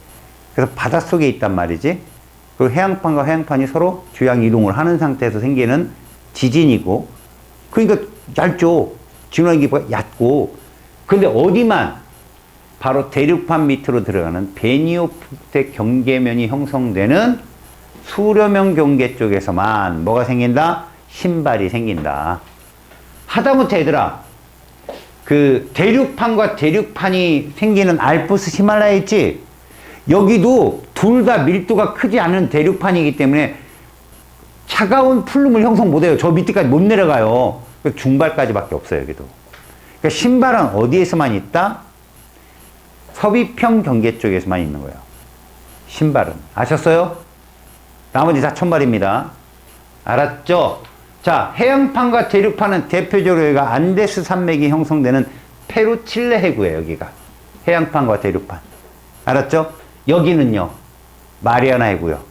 그래서 바닷속에 있단 말이지. 그 해양판과 해양판이 서로 주양 이동을 하는 상태에서 생기는 지진이고, 그러니까 얇죠. 진화의 기보가 얕고. 근데 어디만 바로 대륙판 밑으로 들어가는 베니오프테 경계면이 형성되는 수렴형 경계 쪽에서만 뭐가 생긴다? 신발이 생긴다. 하다못해 얘들아, 그 대륙판과 대륙판이 생기는 알프스 히말라야 있지? 여기도 둘 다 밀도가 크지 않은 대륙판이기 때문에 차가운 플룸을 형성 못해요. 저 밑에까지 못 내려가요. 중발까지밖에 없어요, 여기도. 그러니까 신발은 어디에서만 있다? 서비평 경계 쪽에서만 있는 거예요. 신발은. 아셨어요? 나머지 다 천발입니다. 알았죠? 자, 해양판과 대륙판은 대표적으로 여기가 안데스 산맥이 형성되는 페루 칠레 해구예요, 여기가. 해양판과 대륙판. 알았죠? 여기는요, 마리아나 해구요.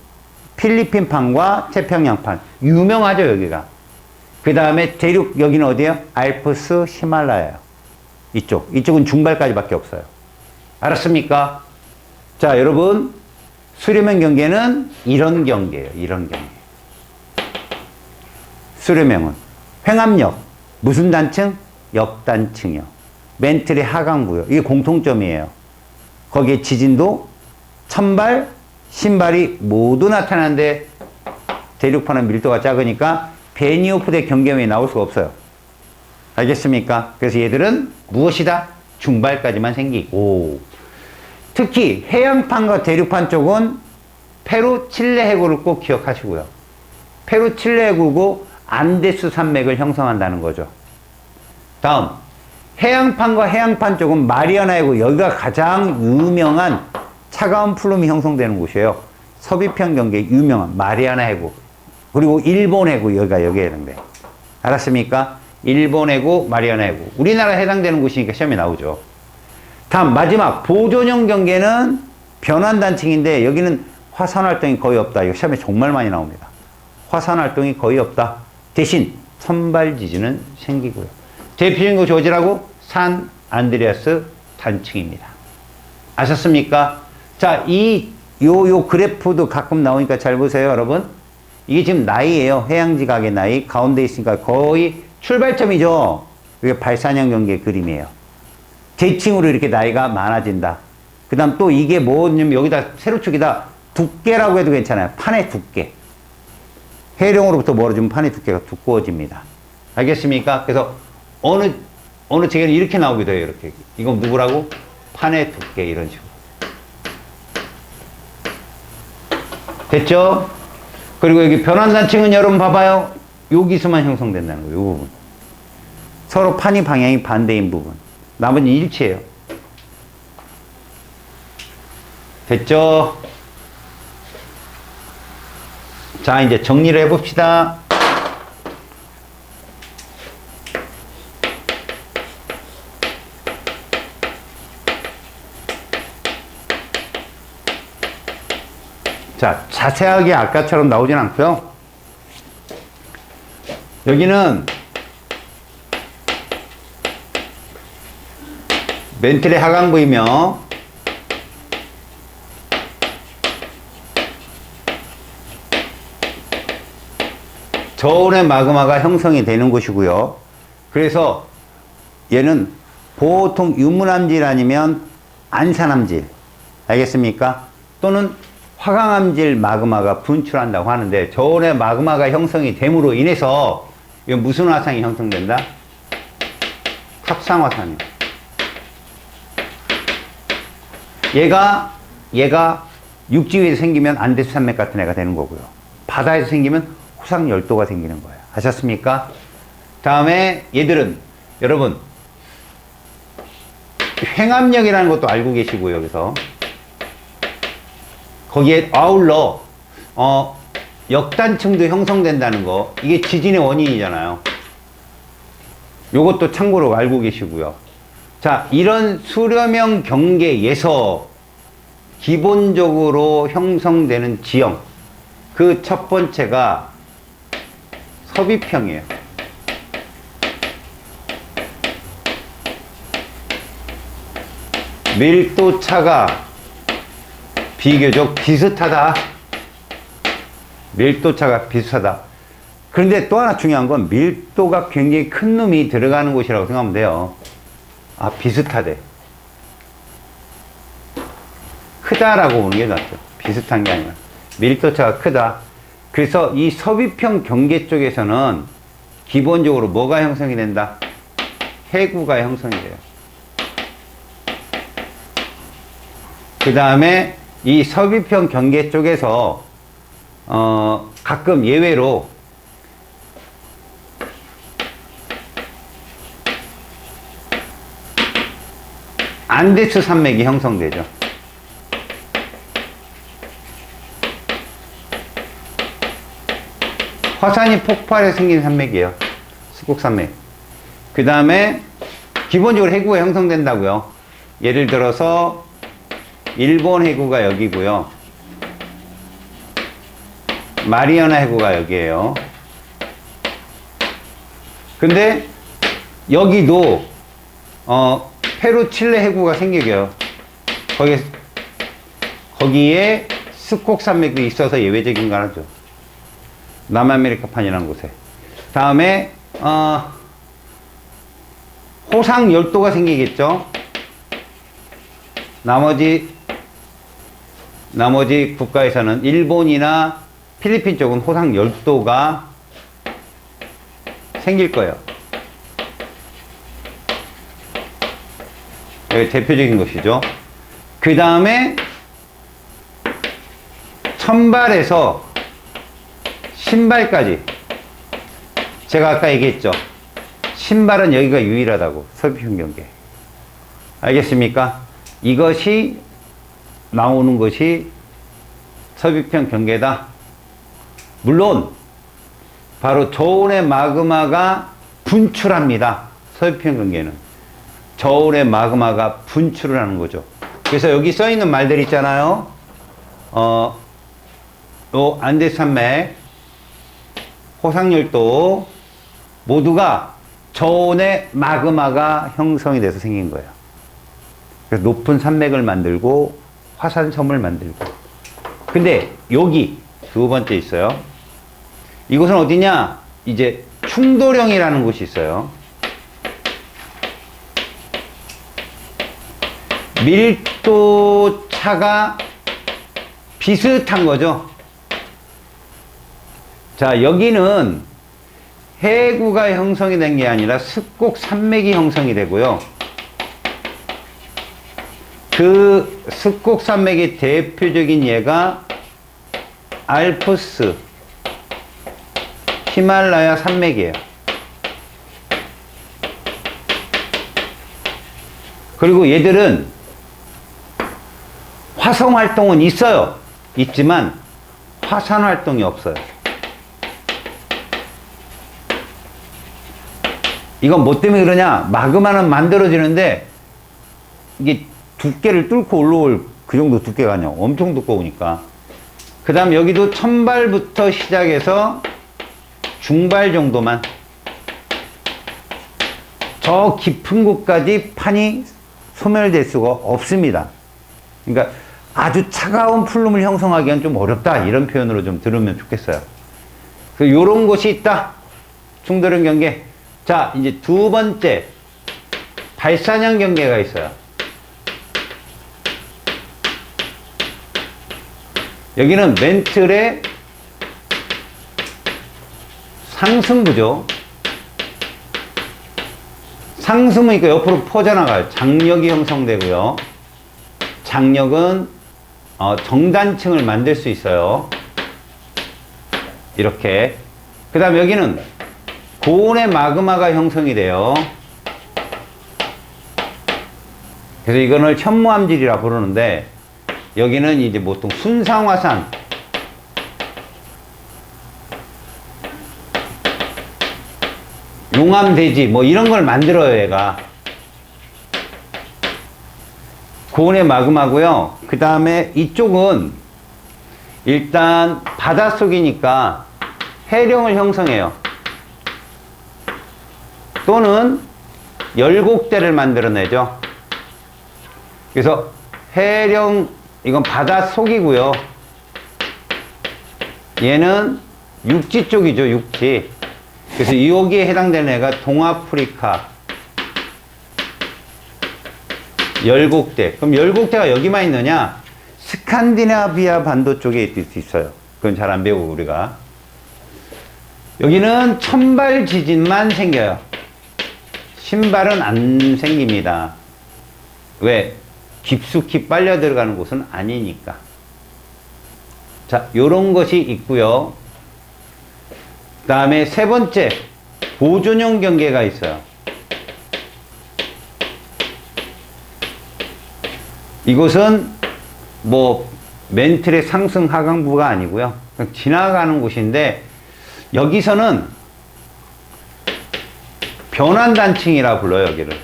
필리핀판과 태평양판. 유명하죠, 여기가. 그 다음에 대륙, 여기는 어디예요? 알프스 히말라야예요. 이쪽은 중발까지밖에 없어요. 알았습니까? 자, 여러분, 수렴형 경계는 이런 경계예요. 이런 경계. 수렴형은 횡압력, 무슨 단층? 역단층이요. 멘틀의 하강부요. 이게 공통점이에요. 거기에 지진도 천발, 신발이 모두 나타나는데 대륙판은 밀도가 작으니까 베니오프대 경계면이 나올 수가 없어요. 알겠습니까? 그래서 얘들은 무엇이다? 중발까지만 생기고, 특히 해양판과 대륙판 쪽은 페루 칠레 해구를 꼭 기억하시고요. 페루 칠레 해구고 안데스 산맥을 형성한다는 거죠. 다음, 해양판과 해양판 쪽은 마리아나 해구, 여기가 가장 유명한 차가운 플룸이 형성되는 곳이에요. 서비평 경계 유명한 마리아나 해구. 그리고 일본 해구, 여기가 여기에 해당돼요. 알았습니까? 일본 해구, 마리아나 해구. 우리나라에 해당되는 곳이니까 시험에 나오죠. 다음, 마지막, 보존형 경계는 변환단층인데 여기는 화산활동이 거의 없다. 이거 시험에 정말 많이 나옵니다. 화산활동이 거의 없다. 대신 선발지진은 생기고요. 대표적인 곳이 어디라고? 산 안드레아스 단층입니다. 아셨습니까? 자, 요 그래프도 가끔 나오니까 잘 보세요, 여러분. 이게 지금 나이예요. 해양지각의 나이. 가운데 있으니까 거의 출발점이죠. 이게 발산형 경계 그림이에요. 대칭으로 이렇게 나이가 많아진다. 그 다음 또 이게 뭐냐면 여기다 세로축이다. 두께라고 해도 괜찮아요. 판의 두께. 해령으로부터 멀어지면 판의 두께가 두꺼워집니다. 알겠습니까? 그래서 어느 책에는 이렇게 나오기도 해요. 이렇게. 이건 누구라고? 판의 두께 이런 식으로. 됐죠? 그리고 여기 변환단층은 여러분 봐봐요. 여기서만 형성된다는 거예요. 이 부분. 서로 판이 방향이 반대인 부분. 나머지는 일치해요. 됐죠? 자, 이제 정리를 해봅시다. 자, 자세하게 아까처럼 나오진 않고요. 여기는 멘틀의 하강부이며 저온의 마그마가 형성이 되는 곳이고요. 그래서 얘는 보통 유문암질 아니면 안산암질, 알겠습니까? 또는 화강암질 마그마가 분출한다고 하는데, 저온의 마그마가 형성이 됨으로 인해서 이건 무슨 화산이 형성된다? 탑산화산이요. 얘가 육지 위에서 생기면 안데스 산맥 같은 애가 되는 거고요. 바다에서 생기면 호상열도가 생기는 거예요. 아셨습니까? 다음에 얘들은 여러분 횡압력이라는 것도 알고 계시고요. 여기서 거기에 아울러 역단층도 형성된다는 거, 이게 지진의 원인이잖아요. 요것도 참고로 알고 계시고요. 자, 이런 수렴형 경계에서 기본적으로 형성되는 지형. 그 첫 번째가 섭입형이에요. 밀도차가 비교적 비슷하다. 밀도차가 비슷하다. 그런데 또 하나 중요한 건 밀도가 굉장히 큰 놈이 들어가는 곳이라고 생각하면 돼요. 아, 비슷하대. 크다라고 보는 게 낫죠. 비슷한 게 아니라. 밀도차가 크다. 그래서 이 섭입형 경계 쪽에서는 기본적으로 뭐가 형성이 된다? 해구가 형성이 돼요. 그 다음에 이 섭입형 경계 쪽에서 가끔 예외로 안데스 산맥이 형성되죠. 화산이 폭발해 생긴 산맥이에요. 습곡산맥. 그 다음에 기본적으로 해구가 형성된다고요. 예를 들어서 일본 해구가 여기고요. 마리아나 해구가 여기에요. 근데 여기도 페루 칠레 해구가 생겨요. 거기에 습곡산맥도 있어서 예외적인 거 하죠. 남아메리카판이라는 곳에. 다음에 호상 열도가 생기겠죠. 나머지 국가에서는 일본이나 필리핀 쪽은 호상 열도가 생길 거예요. 여기 대표적인 것이죠. 그 다음에 천발에서 신발까지. 제가 아까 얘기했죠. 신발은 여기가 유일하다고. 섭입형 경계. 알겠습니까? 이것이 나오는 것이 섭입형 경계다. 물론 바로 저온의 마그마가 분출합니다. 섭입형 경계는 저온의 마그마가 분출을 하는 거죠. 그래서 여기 써 있는 말들 있잖아요. 요 안데스 산맥, 호상열도 모두가 저온의 마그마가 형성이 돼서 생긴 거예요. 그래서 높은 산맥을 만들고 화산섬을 만들고. 근데 여기 두 번째 있어요. 이곳은 어디냐? 이제 충도령이라는 곳이 있어요. 밀도 차가 비슷한 거죠. 자, 여기는 해구가 형성이 된 게 아니라 습곡 산맥이 형성이 되고요. 그 습곡 산맥의 대표적인 예가 알프스, 히말라야 산맥이에요. 그리고 얘들은 화성 활동은 있어요. 있지만 화산 활동이 없어요. 이건 뭐 때문에 그러냐? 마그마는 만들어지는데 이게 두께를 뚫고 올라올 그 정도 두께가 아니야. 엄청 두꺼우니까. 그 다음 여기도 천발부터 시작해서 중발 정도만. 저 깊은 곳까지 판이 소멸될 수가 없습니다. 그러니까 아주 차가운 플룸을 형성하기엔 좀 어렵다. 이런 표현으로 좀 들으면 좋겠어요. 그래서 요런 곳이 있다. 충도령 경계. 자, 이제 두 번째 발산형 경계가 있어요. 여기는 멘틀의 상승부죠. 상승이니까 옆으로 퍼져나가요. 장력이 형성되고요. 장력은 정단층을 만들 수 있어요. 이렇게. 그 다음 여기는 고온의 마그마가 형성이 돼요. 그래서 이거를 현무암질이라 부르는데, 여기는 이제 보통 순상화산, 용암대지 뭐 이런 걸 만들어요. 얘가 고온의 마그마고요. 그 다음에 이쪽은 일단 바닷속이니까 해령을 형성해요. 또는 열곡대를 만들어내죠. 그래서 해령, 이건 바닷속이고요. 얘는 육지 쪽이죠, 육지. 그래서 여기에 해당되는 애가 동아프리카 열곡대. 그럼 열곡대가 여기만 있느냐? 스칸디나비아 반도 쪽에 있어요. 그건 잘 안 배우고 우리가. 여기는 천발 지진만 생겨요. 신발은 안 생깁니다. 왜? 깊숙이 빨려 들어가는 곳은 아니니까. 자, 요런 것이 있고요. 그 다음에 세 번째, 보존형 경계가 있어요. 이곳은 뭐 멘틀의 상승 하강부가 아니고요. 그냥 지나가는 곳인데 여기서는 변환단층이라 불러요, 여기를.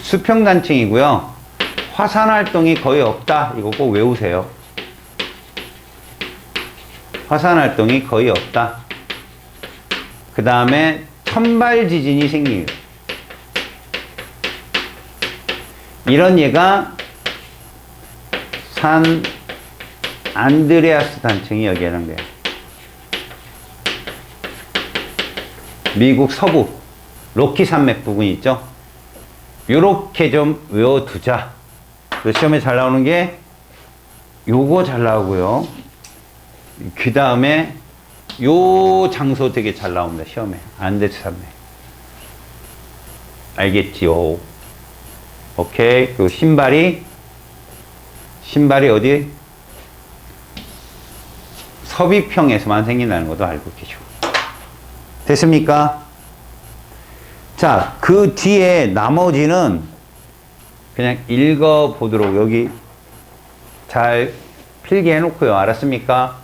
수평단층이고요. 화산활동이 거의 없다. 이거 꼭 외우세요. 화산활동이 거의 없다. 그 다음에 천발지진이 생깁니다. 이런 예가 산 안드레아스 단층이 여기에 해당돼요. 미국 서부 로키 산맥 부분이 있죠. 요렇게 좀 외워두자. 시험에 잘 나오는 게 요거 잘 나오고요. 그 다음에 요 장소 되게 잘 나옵니다. 시험에. 안데스 산맥. 알겠지요? 오케이. 그 신발이 어디? 서비평에서만 생긴다는 것도 알고 계시고. 됐습니까? 자, 그 뒤에 나머지는 그냥 읽어보도록 여기 잘 필기해 놓고요. 알았습니까?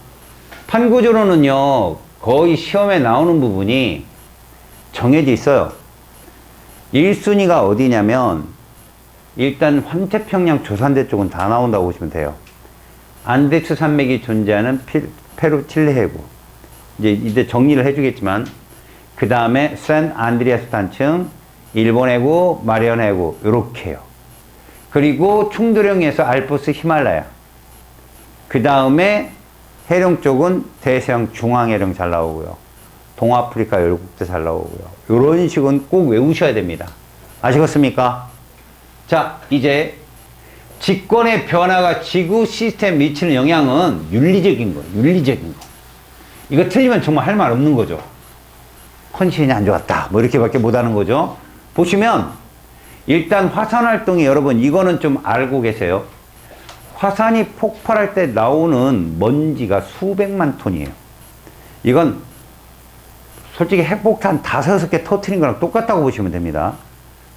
판구조로는요, 거의 시험에 나오는 부분이 정해져 있어요. 1순위가 어디냐면, 일단 환태평양 조산대 쪽은 다 나온다고 보시면 돼요. 안데스 산맥이 존재하는 페루 칠레 해구. 이제 정리를 해주겠지만, 그 다음에 샌 안드레아스 단층, 일본 해구, 마리아나 해구, 요렇게요. 그리고 충돌형에서 알프스 히말라야. 그 다음에 해령 쪽은 대서양 중앙해령 잘 나오고요. 동아프리카 열국대 잘 나오고요. 요런 식은 꼭 외우셔야 됩니다. 아시겠습니까? 자, 이제 직권의 변화가 지구 시스템에 미치는 영향은 윤리적인 거, 윤리적인 거. 이거 틀리면 정말 할 말 없는 거죠. 컨디션이 안 좋았다. 뭐 이렇게밖에 못 하는 거죠. 보시면 일단 화산 활동이 여러분 이거는 좀 알고 계세요. 화산이 폭발할 때 나오는 먼지가 수백만 톤이에요. 이건 솔직히 핵폭탄 5개 터트린 거랑 똑같다고 보시면 됩니다.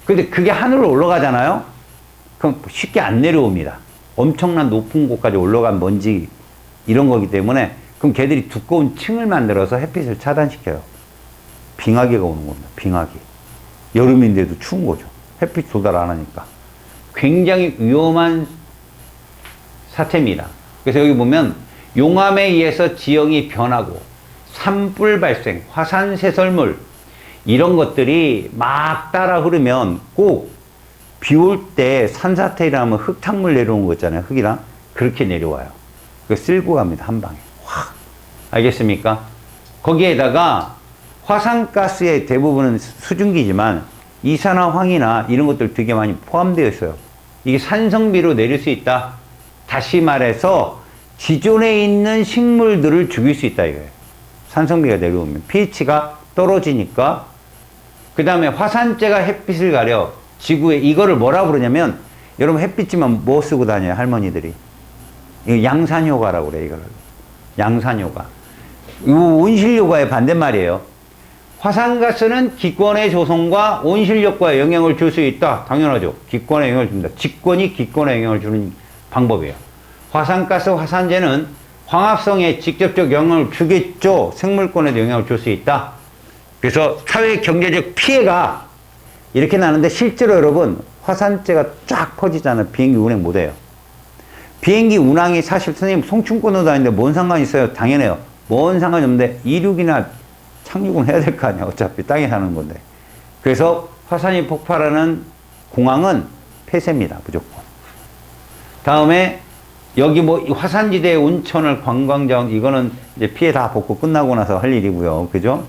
근데 그게 하늘로 올라가잖아요. 그럼 쉽게 안 내려옵니다. 엄청난 높은 곳까지 올라간 먼지 이런 거기 때문에 그럼 걔들이 두꺼운 층을 만들어서 햇빛을 차단시켜요. 빙하기가 오는 겁니다. 빙하기. 여름인데도 추운 거죠. 햇빛 조달 안 하니까. 굉장히 위험한 사태입니다. 그래서 여기 보면 용암에 의해서 지형이 변하고 산불 발생, 화산 쇄설물 이런 것들이 막 따라 흐르면 꼭 비 올 때 산사태라면 흙탕물 내려오는 거 있잖아요. 흙이랑 그렇게 내려와요. 그 쓸고 갑니다. 한 방에. 확. 알겠습니까? 거기에다가 화산가스의 대부분은 수증기지만 이산화황이나 이런 것들 되게 많이 포함되어 있어요. 이게 산성비로 내릴 수 있다. 다시 말해서 지존에 있는 식물들을 죽일 수 있다 이거예요. 산성비가 내려오면 pH가 떨어지니까. 그 다음에 화산재가 햇빛을 가려 지구에 이거를 뭐라 부르냐면 여러분 햇빛이면 뭐 쓰고 다녀요 할머니들이? 이거 양산효과라고 그래 이거를. 양산효과. 이 온실효과의 반대말이에요. 화산가스는 기권의 조성과 온실효과에 영향을 줄 수 있다. 당연하죠. 기권에 영향을 줍니다. 직권이 기권에 영향을 주는 방법이에요. 화산가스, 화산재는 광합성에 직접적 영향을 주겠죠. 생물권에도 영향을 줄 수 있다. 그래서 사회 경제적 피해가 이렇게 나는데 실제로 여러분 화산재가 쫙 퍼지잖아요. 비행기 운행 못해요. 비행기 운항이 사실 선생님 송충권으로 다니는데 뭔 상관이 있어요? 당연해요. 뭔 상관이 없는데 이륙이나 착륙은 해야 될 거 아니야. 어차피 땅에 사는 건데. 그래서 화산이 폭발하는 공항은 폐쇄입니다. 무조건. 다음에 여기 뭐 화산지대 온천을 관광장 이거는 이제 피해 다 복구 끝나고 나서 할 일이고요. 그죠?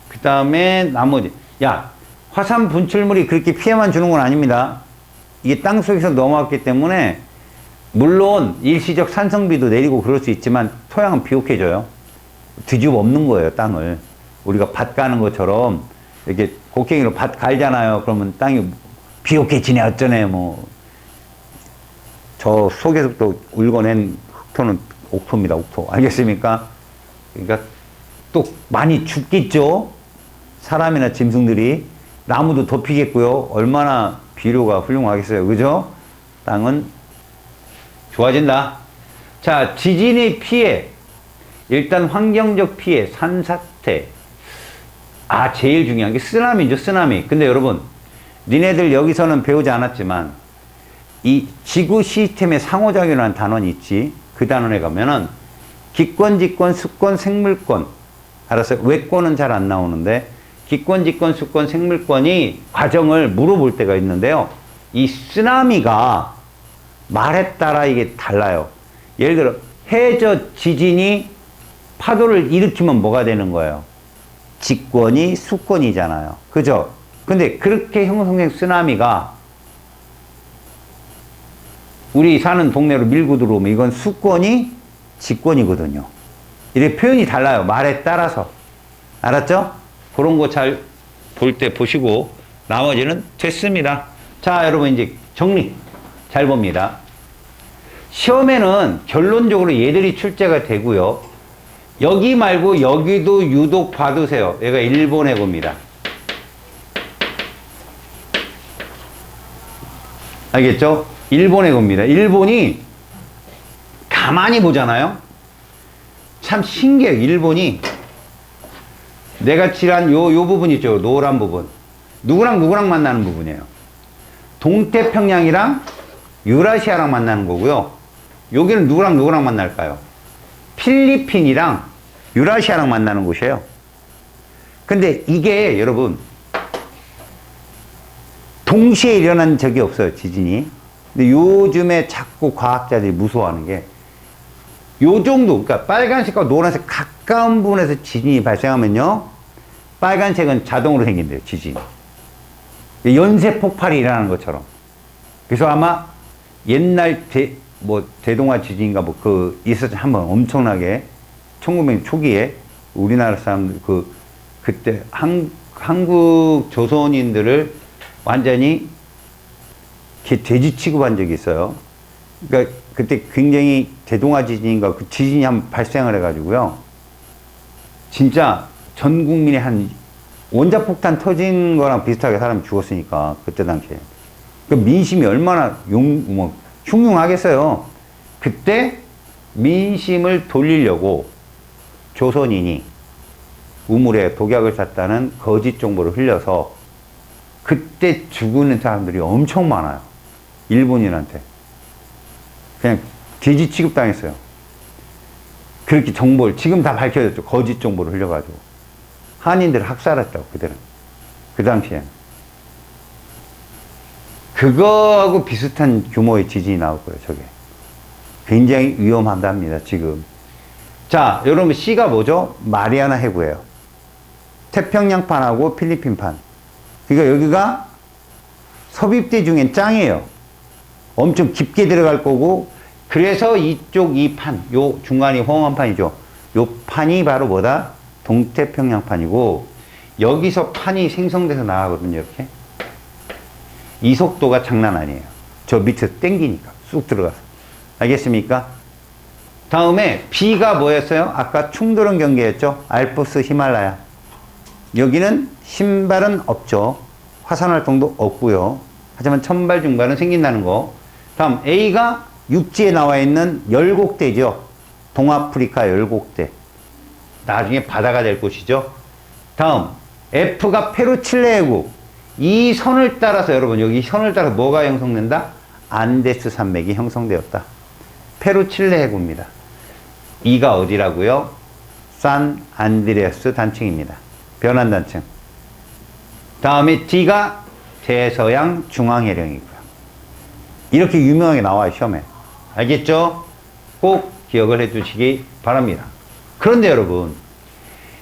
그 다음에 나머지 야 화산 분출물이 그렇게 피해만 주는 건 아닙니다. 이게 땅 속에서 넘어왔기 때문에 물론 일시적 산성비도 내리고 그럴 수 있지만 토양은 비옥해져요. 뒤집어 엎는 거예요. 땅을. 우리가 밭 가는 것처럼 이렇게 곡괭이로 밭 갈잖아요. 그러면 땅이 비옥해지네 어쩌네 뭐. 저 속에서부터 울궈낸 흙토는 옥토입니다. 옥토. 알겠습니까? 그러니까 또 많이 죽겠죠. 사람이나 짐승들이. 나무도 덮이겠고요. 얼마나 비료가 훌륭하겠어요. 그죠? 땅은 좋아진다. 자, 지진의 피해. 일단 환경적 피해, 산사태. 아, 제일 중요한 게 쓰나미죠, 쓰나미. 근데 여러분, 니네들 여기서는 배우지 않았지만, 이 지구 시스템의 상호작용이라는 단원이 있지. 그 단원에 가면은, 기권, 직권, 수권, 생물권. 알았어요? 외권은 잘 안 나오는데, 기권, 직권, 수권, 생물권이 과정을 물어볼 때가 있는데요. 이 쓰나미가 말에 따라 이게 달라요. 예를 들어, 해저 지진이 파도를 일으키면 뭐가 되는 거예요? 직권이 수권이잖아요. 그죠? 근데 그렇게 형성된 쓰나미가 우리 사는 동네로 밀고 들어오면 이건 수권이 직권이거든요. 이렇게 표현이 달라요. 말에 따라서. 알았죠? 그런 거 잘 볼 때 보시고 나머지는 됐습니다. 자, 여러분 이제 정리 잘 봅니다. 시험에는 결론적으로 얘들이 출제가 되고요. 여기 말고 여기도 유독 봐두세요. 얘가 일본 해고입니다. 알겠죠? 일본 해고입니다. 일본이 가만히 보잖아요. 참 신기해요. 일본이 내가 칠한 요 부분 있죠. 노란 부분. 누구랑 만나는 부분이에요. 동태평양이랑 유라시아랑 만나는 거고요. 여기는 누구랑 만날까요? 필리핀이랑 유라시아랑 만나는 곳이에요. 근데 이게 여러분 동시에 일어난 적이 없어요. 지진이. 근데 요즘에 자꾸 과학자들이 무서워하는 게 요 정도, 그러니까 빨간색과 노란색 가까운 부분에서 지진이 발생하면요. 빨간색은 자동으로 생긴대요. 지진이. 연쇄 폭발이 일어나는 것처럼. 그래서 아마 옛날 대동아 지진인가 있었죠. 한번 엄청나게 1900년 초기에 우리나라 사람들 그때 한국 조선인들을 완전히 돼지 취급한 적이 있어요. 그러니까 그때 굉장히 대동아 지진인가 그 지진이 한번 발생을 해가지고요. 진짜 전 국민의 한 원자폭탄 터진 거랑 비슷하게 사람이 죽었으니까 그때 당시에. 그 민심이 얼마나 흉흉하겠어요. 그때 민심을 돌리려고 조선인이 우물에 독약을 샀다는 거짓 정보를 흘려서 그때 죽는 사람들이 엄청 많아요. 일본인한테. 그냥 돼지 취급당했어요. 그렇게 정보를 지금 다 밝혀졌죠. 거짓 정보를 흘려가지고. 한인들을 학살했다고 그들은. 그 당시엔. 그거하고 비슷한 규모의 지진이 나올 거예요. 저게. 굉장히 위험하답니다. 지금. 자, 여러분 C가 뭐죠? 마리아나 해구예요. 태평양판하고 필리핀판. 그러니까 여기가 섭입대 중엔 짱이에요. 엄청 깊게 들어갈 거고, 그래서 이쪽 이 판, 요 중간이 홍원판이죠. 요 판이 바로 뭐다? 동태평양판이고, 여기서 판이 생성돼서 나가거든요. 이렇게. 이 속도가 장난 아니에요. 저 밑에서 땡기니까 쑥 들어가서. 알겠습니까? 다음에 B가 뭐였어요? 아까 충돌은 경계였죠? 알프스 히말라야. 여기는 신발은 없죠. 화산 활동도 없고요. 하지만 천발 중발은 생긴다는 거. 다음 A가 육지에 나와 있는 열곡대죠. 동아프리카 열곡대. 나중에 바다가 될 곳이죠. 다음 F가 페루 칠레 해구. 이 선을 따라서 여러분 여기 선을 따라서 뭐가 형성된다? 안데스 산맥이 형성되었다. 페루 칠레 해구입니다. 이가 어디라고요? 산 안드레아스 단층입니다. 변환 단층. 다음에 D가 대서양 중앙해령이고요. 이렇게 유명하게 나와요, 시험에. 알겠죠? 꼭 기억을 해 두시기 바랍니다. 그런데 여러분,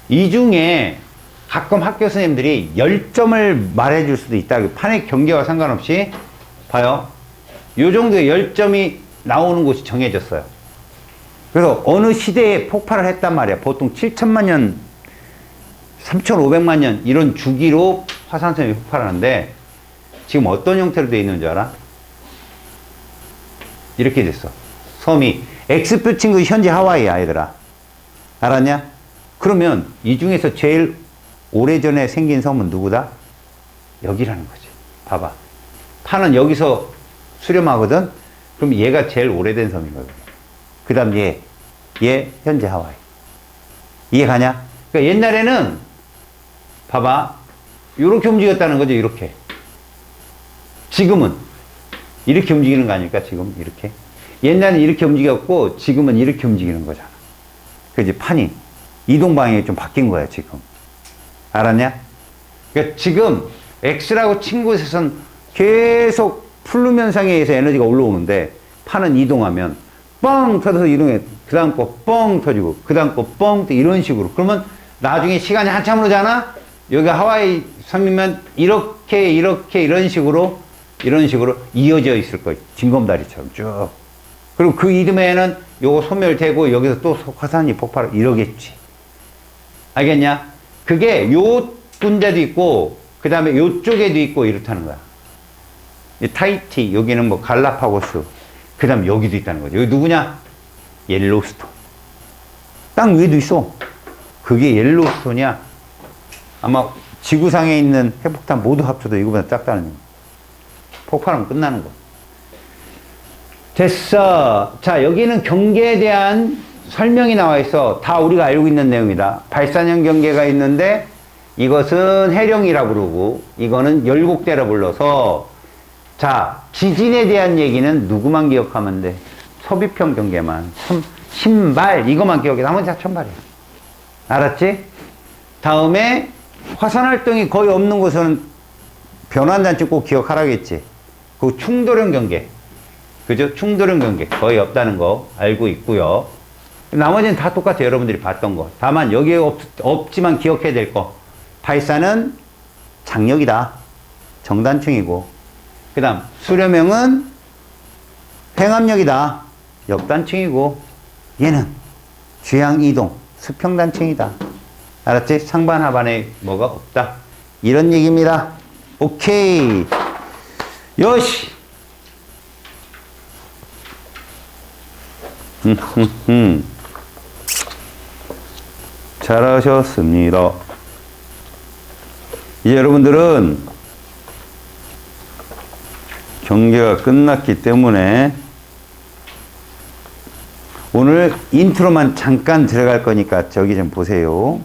이 중에 가끔 학교 선생님들이 10점을 말해 줄 수도 있다. 판의 경계와 상관없이 봐요. 요 정도의 10점이 나오는 곳이 정해졌어요. 그래서 어느 시대에 폭발을 했단 말이야. 보통 7천만 년, 3,500만 년 이런 주기로 화산섬이 폭발하는데 지금 어떤 형태로 되어 있는 줄 알아? 이렇게 됐어. 섬이 X표 친 것이 현재 하와이야, 얘들아. 알았냐? 그러면 이 중에서 제일 오래전에 생긴 섬은 누구다? 여기라는 거지. 봐봐. 판은 여기서 수렴하거든? 그럼 얘가 제일 오래된 섬인 거거든. 그 다음 얘 현재 하와이. 이해가냐? 그러니까 옛날에는 봐봐. 이렇게 움직였다는 거죠, 이렇게. 지금은 이렇게 움직이는 거 아닐까, 지금 이렇게. 옛날에는 이렇게 움직였고 지금은 이렇게 움직이는 거잖아. 그지? 판이 이동 방향이 좀 바뀐 거야, 지금. 알았냐? 그러니까 지금 X라고 친 곳에선 계속 플룸 현상에 의해서 에너지가 올라오는데 판은 이동하면 뻥 터져서 이동해. 그 다음 거 뻥 터지고 그 다음 거 뻥 이런 식으로. 그러면 나중에 시간이 한참 흐르잖아? 여기가 하와이 섬이면 이렇게 이런 식으로 이어져 있을 거예요. 징검다리처럼 쭉. 그리고 그 이듬해에는 요거 소멸되고 여기서 또 화산이 폭발 이러겠지. 알겠냐? 그게 요 군데도 있고 그 다음에 요쪽에도 있고 이렇다는 거야. 타히티, 여기는 뭐 갈라파고스, 그 다음 여기도 있다는 거죠. 여기 누구냐? 옐로우스톤. 땅 위에도 있어. 그게 옐로우스톤이야. 아마 지구상에 있는 핵폭탄 모두 합쳐도 이거보다 작다는 거. 폭발하면 끝나는 거. 됐어. 자, 여기는 경계에 대한 설명이 나와 있어. 다 우리가 알고 있는 내용이다. 발산형 경계가 있는데 이것은 해령이라고 부르고 이거는 열곡대라 불러서, 자, 지진에 대한 얘기는 누구만 기억하면 돼? 서비평 경계만. 신발 이거만 기억해. 나머지 다 천발이야. 알았지? 다음에 화산활동이 거의 없는 곳은 변환단층 꼭 기억하라겠지. 그 충돌형 경계. 그죠? 충돌형 경계 거의 없다는 거 알고 있고요. 나머지는 다 똑같아요. 여러분들이 봤던 거. 다만 여기에 없지만 기억해야 될 거. 발산은 장력이다. 정단층이고. 그 다음 수렴형은 행압력이다. 역단층이고. 얘는 주향이동 수평단층이다. 알았지? 상반 하반에 뭐가 없다. 이런 얘기입니다. 오케이. 요시. 잘하셨습니다. 이제 여러분들은 경계가 끝났기 때문에 오늘 인트로만 잠깐 들어갈 거니까 저기 좀 보세요.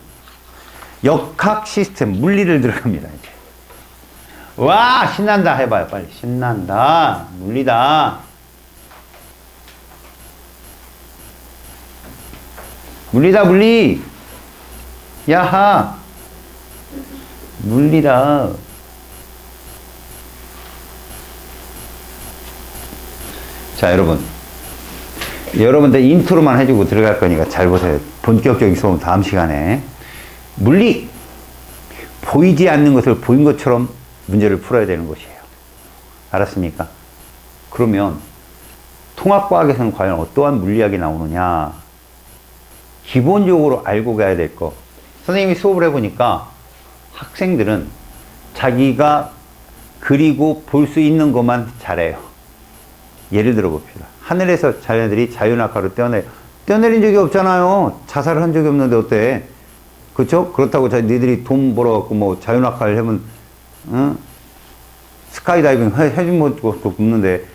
역학 시스템 물리를 들어갑니다. 이제. 와, 신난다 해봐요. 빨리. 신난다. 물리다. 물리다, 물리. 야하. 물리다. 자, 여러분들 인트로만 해주고 들어갈 거니까 잘 보세요. 본격적인 수업 다음 시간에. 물리. 보이지 않는 것을 보인 것처럼 문제를 풀어야 되는 것이에요. 알았습니까? 그러면 통합과학에서는 과연 어떠한 물리학이 나오느냐? 기본적으로 알고 가야 될 거. 선생님이 수업을 해보니까 학생들은 자기가 그리고 볼 수 있는 것만 잘해요. 예를 들어 봅시다. 하늘에서 자녀들이 자유낙하로 뛰어내린 적이 없잖아요. 자살을 한 적이 없는데 어때? 그렇죠? 그렇다고 니들이 돈 벌어갖고 뭐 자유낙하를 하면 스카이다이빙 해준 것도 없는데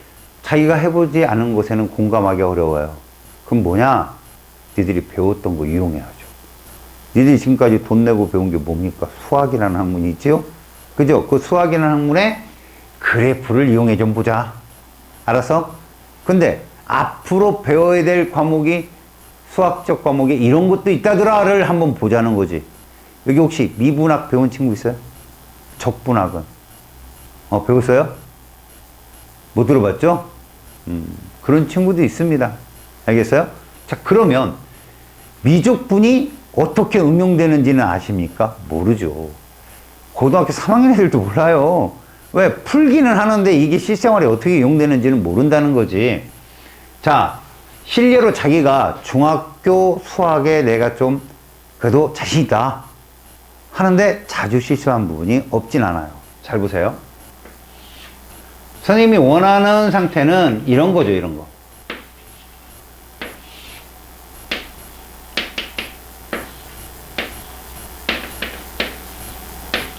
자기가 해보지 않은 것에는 공감하기 어려워요. 그럼 뭐냐? 니들이 배웠던 거 이용해야죠. 니들이 지금까지 돈 내고 배운 게 뭡니까? 수학이라는 학문이 있지요? 그죠? 그 수학이라는 학문의 그래프를 이용해 좀 보자. 알았어? 근데 앞으로 배워야 될 과목이 수학적 과목에 이런 것도 있다더라를 한번 보자는 거지. 여기 혹시 미분학 배운 친구 있어요? 적분학은? 배웠어요? 못 들어봤죠? 그런 친구도 있습니다. 알겠어요? 자, 그러면 미적분이 어떻게 응용되는지는 아십니까? 모르죠. 고등학교 3학년 애들도 몰라요. 왜? 풀기는 하는데 이게 실생활에 어떻게 이용되는지는 모른다는 거지. 자, 실례로 자기가 중학교 수학에 내가 좀 그래도 자신 있다 하는데 자주 실수한 부분이 없진 않아요. 잘 보세요. 선생님이 원하는 상태는 이런 거죠, 이런 거.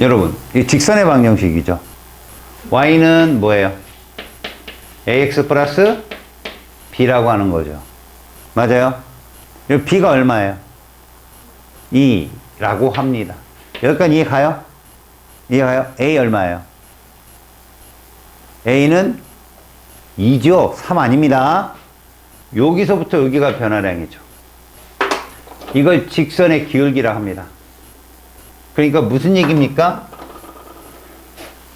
여러분, 이 직선의 방정식이죠. y는 뭐예요? ax 플러스 b라고 하는 거죠. 맞아요? b가 얼마예요? 2라고 합니다. 여기까지 이해 가요? 이해 가요? a 얼마예요? a는 2죠. 3 아닙니다. 여기서부터 여기가 변화량이죠. 이걸 직선의 기울기라 합니다. 그러니까 무슨 얘기입니까?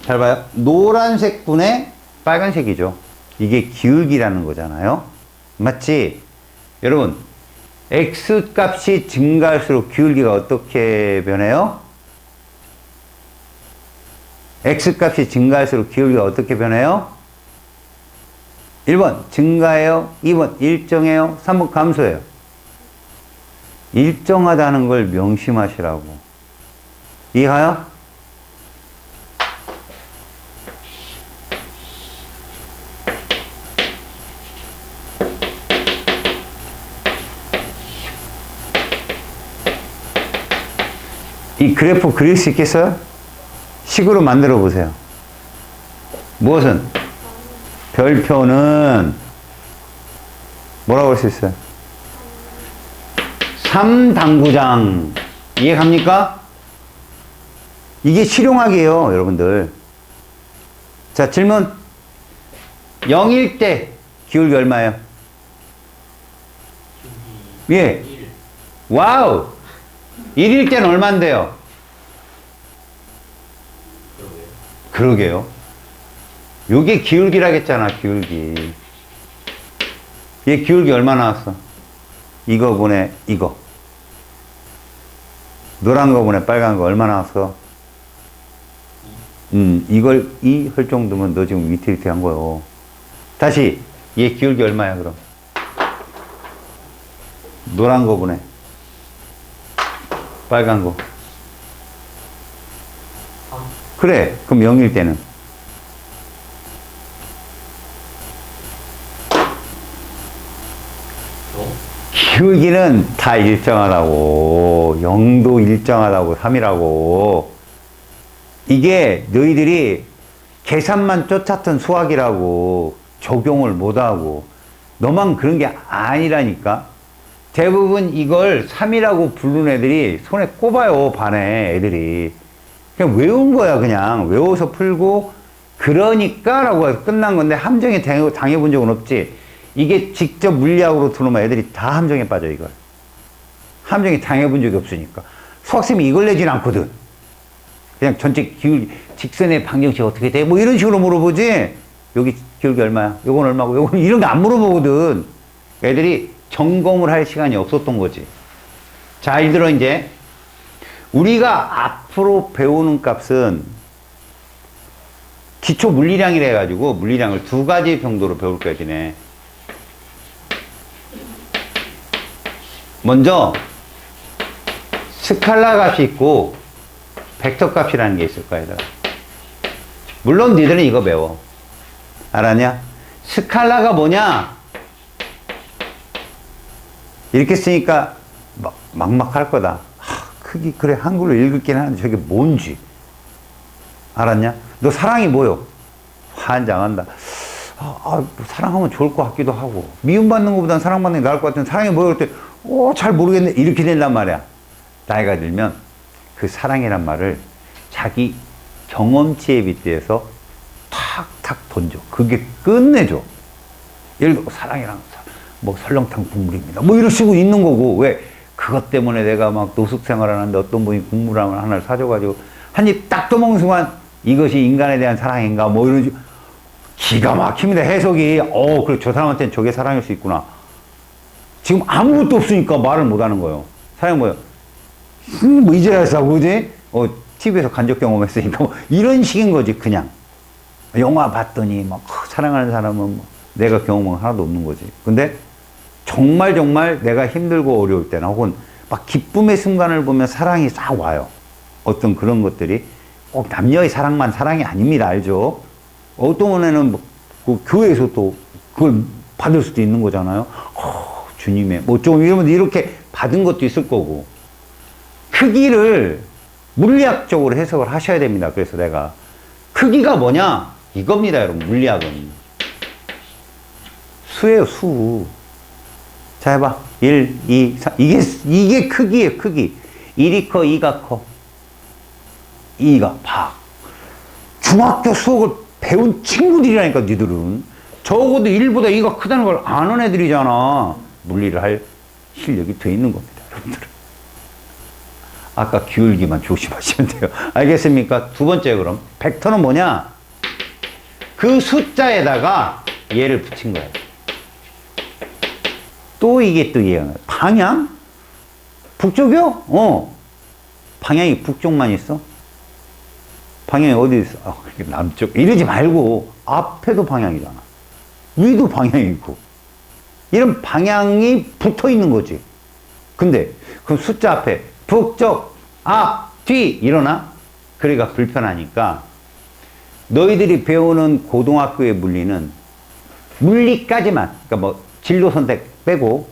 잘 봐요. 노란색 분에 빨간색이죠. 이게 기울기라는 거잖아요. 맞지? 여러분, x 값이 증가할수록 기울기가 어떻게 변해요? x 값이 증가할수록 기울기가 어떻게 변해요? 1번 증가해요. 2번 일정해요. 3번 감소해요. 일정하다는 걸 명심하시라고. 이해가요? 이 그래프 그릴 수 있겠어요? 식으로 만들어 보세요. 무엇은? 별표는 뭐라고 할 수 있어요? 3당구장. 이해 갑니까? 이게 실용학이에요, 여러분들. 자, 질문. 0일 때 기울기 얼마예요? 예. 와우! 1일 때는 얼마인데요? 그러게요. 요게 기울기라겠잖아, 기울기. 얘 기울기 얼마 나왔어? 이거 분의 이거. 노란 거 분의 빨간 거 얼마 나왔어? 이걸 2 할 정도면 너 지금 위태위태한 거요. 다시, 얘 기울기 얼마야, 그럼? 노란 거 분의 빨간 거. 그래, 그럼 0일 때는? 기울기는 다 일정하다고. 0도 일정하다고. 3이라고. 이게 너희들이 계산만 쫓았던 수학이라고 적용을 못하고 너만 그런 게 아니라니까. 대부분 이걸 3이라고 부르는 애들이 손에 꼽아요. 반에 애들이. 그냥 외운 거야. 그냥 외워서 풀고 그러니까 라고 해서 끝난 건데 함정에 당해본 적은 없지. 이게 직접 물리학으로 들어오면 애들이 다 함정에 빠져. 이걸 함정에 당해본 적이 없으니까. 수학쌤이 이걸 내진 않거든. 그냥 전체 기울기, 직선의 방정식 어떻게 돼? 뭐 이런 식으로 물어보지. 여기 기울기 얼마야? 요건 얼마고? 요건 이런 거 안 물어보거든. 애들이 점검을 할 시간이 없었던 거지. 자, 예를 들어 이제 우리가 앞으로 배우는 값은 기초 물리량이라 해가지고 물리량을 두 가지 정도로 배울 거야, 지네. 먼저 스칼라 값이 있고 벡터 값이라는 게 있을 거야, 얘들아. 물론 니들은 이거 배워. 알았냐? 스칼라가 뭐냐? 이렇게 쓰니까 막막할 거다. 크기, 그래, 한글로 읽을긴 하는데 저게 뭔지. 알았냐? 너 사랑이 뭐요? 환장한다. 사랑하면 좋을 것 같기도 하고. 미움받는 것보다는 사랑받는 게 나을 것 같은데 사랑이 뭐요? 그럴 때, 잘 모르겠네. 이렇게 된단 말이야. 나이가 들면 그 사랑이란 말을 자기 경험치에 빗대서 탁탁 던져. 그게 끝내줘. 예를 들어 사랑이랑 뭐 설렁탕 국물입니다. 뭐 이런 식으로 있는 거고. 왜? 그것 때문에 내가 막 노숙 생활하는데 어떤 분이 국물 하나를 사줘가지고 한 입 딱 떠먹는 순간 이것이 인간에 대한 사랑인가 뭐 이런 기가 막힙니다. 해석이. 그래 저 사람한테는 저게 사랑일 수 있구나. 지금 아무것도 없으니까 말을 못 하는 거예요. 사랑이 뭐예요? 뭐 이제라서 그지? TV에서 간접 경험했으니까 뭐 이런 식인 거지 그냥. 영화 봤더니 막 사랑하는 사람은 뭐 내가 경험은 하나도 없는 거지. 근데 정말 내가 힘들고 어려울 때나 혹은 막 기쁨의 순간을 보면 사랑이 싹 와요. 어떤 그런 것들이 꼭 남녀의 사랑만 사랑이 아닙니다. 알죠? 어떤 애는 뭐 그 교회에서 또 그걸 받을 수도 있는 거잖아요. 주님의 뭐 좀 이러면 이렇게 받은 것도 있을 거고. 크기를 물리학적으로 해석을 하셔야 됩니다. 그래서 내가 크기가 뭐냐? 이겁니다, 여러분. 물리학은 수예요, 수. 자, 해봐. 1, 2, 3. 이게 크기예요, 크기. 1이 커, 2가 커. 2가 박. 중학교 수학을 배운 친구들이라니까, 니들은. 적어도 1보다 2가 크다는 걸 아는 애들이잖아. 물리를 할 실력이 돼 있는 겁니다, 여러분들은. 아까 기울기만 조심하시면 돼요. 알겠습니까? 두 번째, 그럼. 벡터는 뭐냐? 그 숫자에다가 얘를 붙인 거예요. 또 이게 또 이해가. 방향? 북쪽이요? 방향이 북쪽만 있어? 방향이 어디 있어? 남쪽. 이러지 말고, 앞에도 방향이잖아. 위도 방향이고. 이런 방향이 붙어 있는 거지. 근데, 그럼 숫자 앞에, 북쪽, 앞, 뒤, 이러나? 그러니까 불편하니까, 너희들이 배우는 고등학교의 물리는 물리까지만, 그러니까 뭐, 진로 선택 빼고,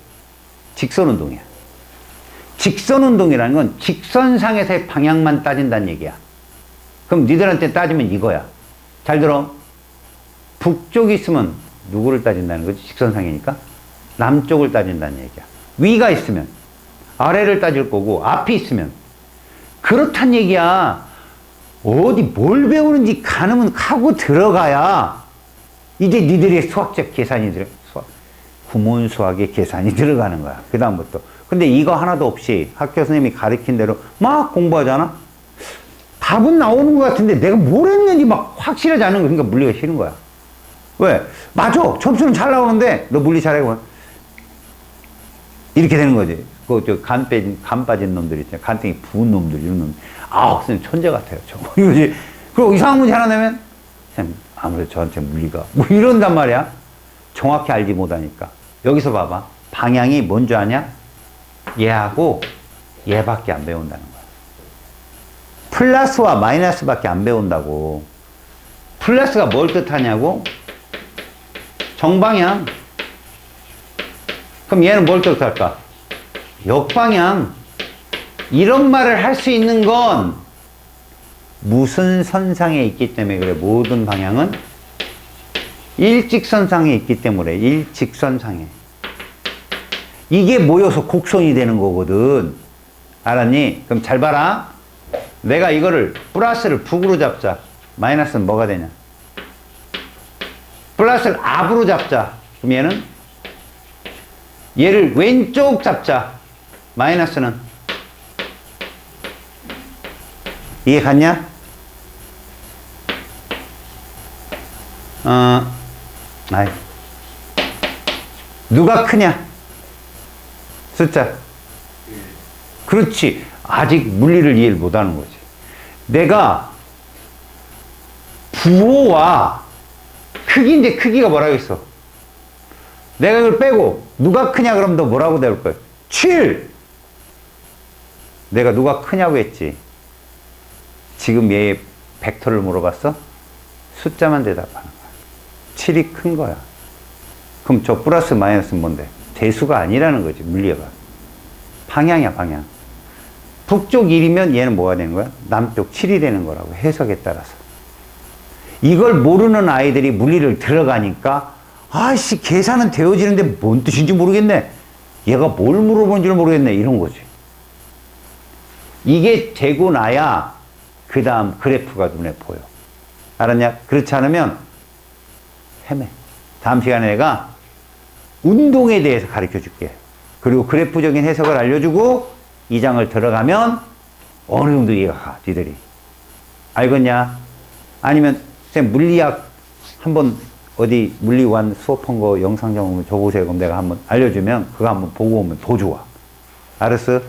직선 운동이야. 직선 운동이라는 건 직선상에서의 방향만 따진다는 얘기야. 그럼 니들한테 따지면 이거야. 잘 들어. 북쪽이 있으면 누구를 따진다는 거지? 직선상이니까. 남쪽을 따진다는 얘기야. 위가 있으면 아래를 따질 거고, 앞이 있으면. 그렇단 얘기야. 어디 뭘 배우는지 가늠은 하고 들어가야 이제 니들의 수학적 계산이 구문 수학의 계산이 들어가는 거야. 그 다음부터. 근데 이거 하나도 없이 학교 선생님이 가르친 대로 막 공부하잖아? 답은 나오는 것 같은데 내가 뭘 했는지 막 확실하지 않은 거. 그러니까 물리가 싫은 거야. 왜? 맞아. 점수는 잘 나오는데 너 물리 잘하고 이렇게 되는 거지. 간 빠진 놈들 있잖아. 간땡이 부은 놈들, 이런 놈들. 선생님 천재 같아요. 이거지. 그리고 이상한 문제 하나 내면, 선생님, 아무래도 저한테 물리가. 뭐 이런단 말이야. 정확히 알지 못하니까. 여기서 봐봐. 방향이 뭔 줄 아냐? 얘하고 얘밖에 안 배운다는 거야. 플러스와 마이너스밖에 안 배운다고. 플러스가 뭘 뜻하냐고? 정방향. 그럼 얘는 뭘 뜻할까? 역방향. 이런 말을 할 수 있는 건 무슨 선상에 있기 때문에 그래. 모든 방향은 일직선상에 있기 때문에. 일직선상에. 이게 모여서 곡선이 되는 거거든. 알았니? 그럼 잘 봐라. 내가 이거를 플러스를 북으로 잡자. 마이너스는 뭐가 되냐? 플러스를 앞으로 잡자. 그럼 얘를 왼쪽 잡자. 마이너스는 이해 갔냐? 누가 크냐? 숫자. 그렇지. 아직 물리를 이해를 못하는 거지. 내가 부호와 크기인데 크기가 뭐라고 했어? 내가 이걸 빼고 누가 크냐 그러면 너 뭐라고 배울 거야? 7! 내가 누가 크냐고 했지. 지금 얘 벡터를 물어봤어? 숫자만 대답하는 거야. 7이 큰 거야. 그럼 저 플러스 마이너스는 뭔데? 대수가 아니라는 거지, 물리가. 방향이야, 방향. 북쪽 1이면 얘는 뭐가 되는 거야? 남쪽 7이 되는 거라고, 해석에 따라서. 이걸 모르는 아이들이 물리를 들어가니까, 아이씨, 계산은 되어지는데 뭔 뜻인지 모르겠네. 얘가 뭘 물어보는지를 모르겠네. 이런 거지. 이게 되고 나야 그 다음 그래프가 눈에 보여. 알았냐? 그렇지 않으면 헤매. 다음 시간에 내가 운동에 대해서 가르쳐 줄게. 그리고 그래프적인 해석을 알려주고 이 장을 들어가면 어느 정도 이해가 가, 니들이. 알겠냐? 아니면 쌤 물리학 한번 어디 물리원 수업한 거 영상 좀 줘보세요. 그럼 내가 한번 알려주면 그거 한번 보고 오면 더 좋아. 알았어?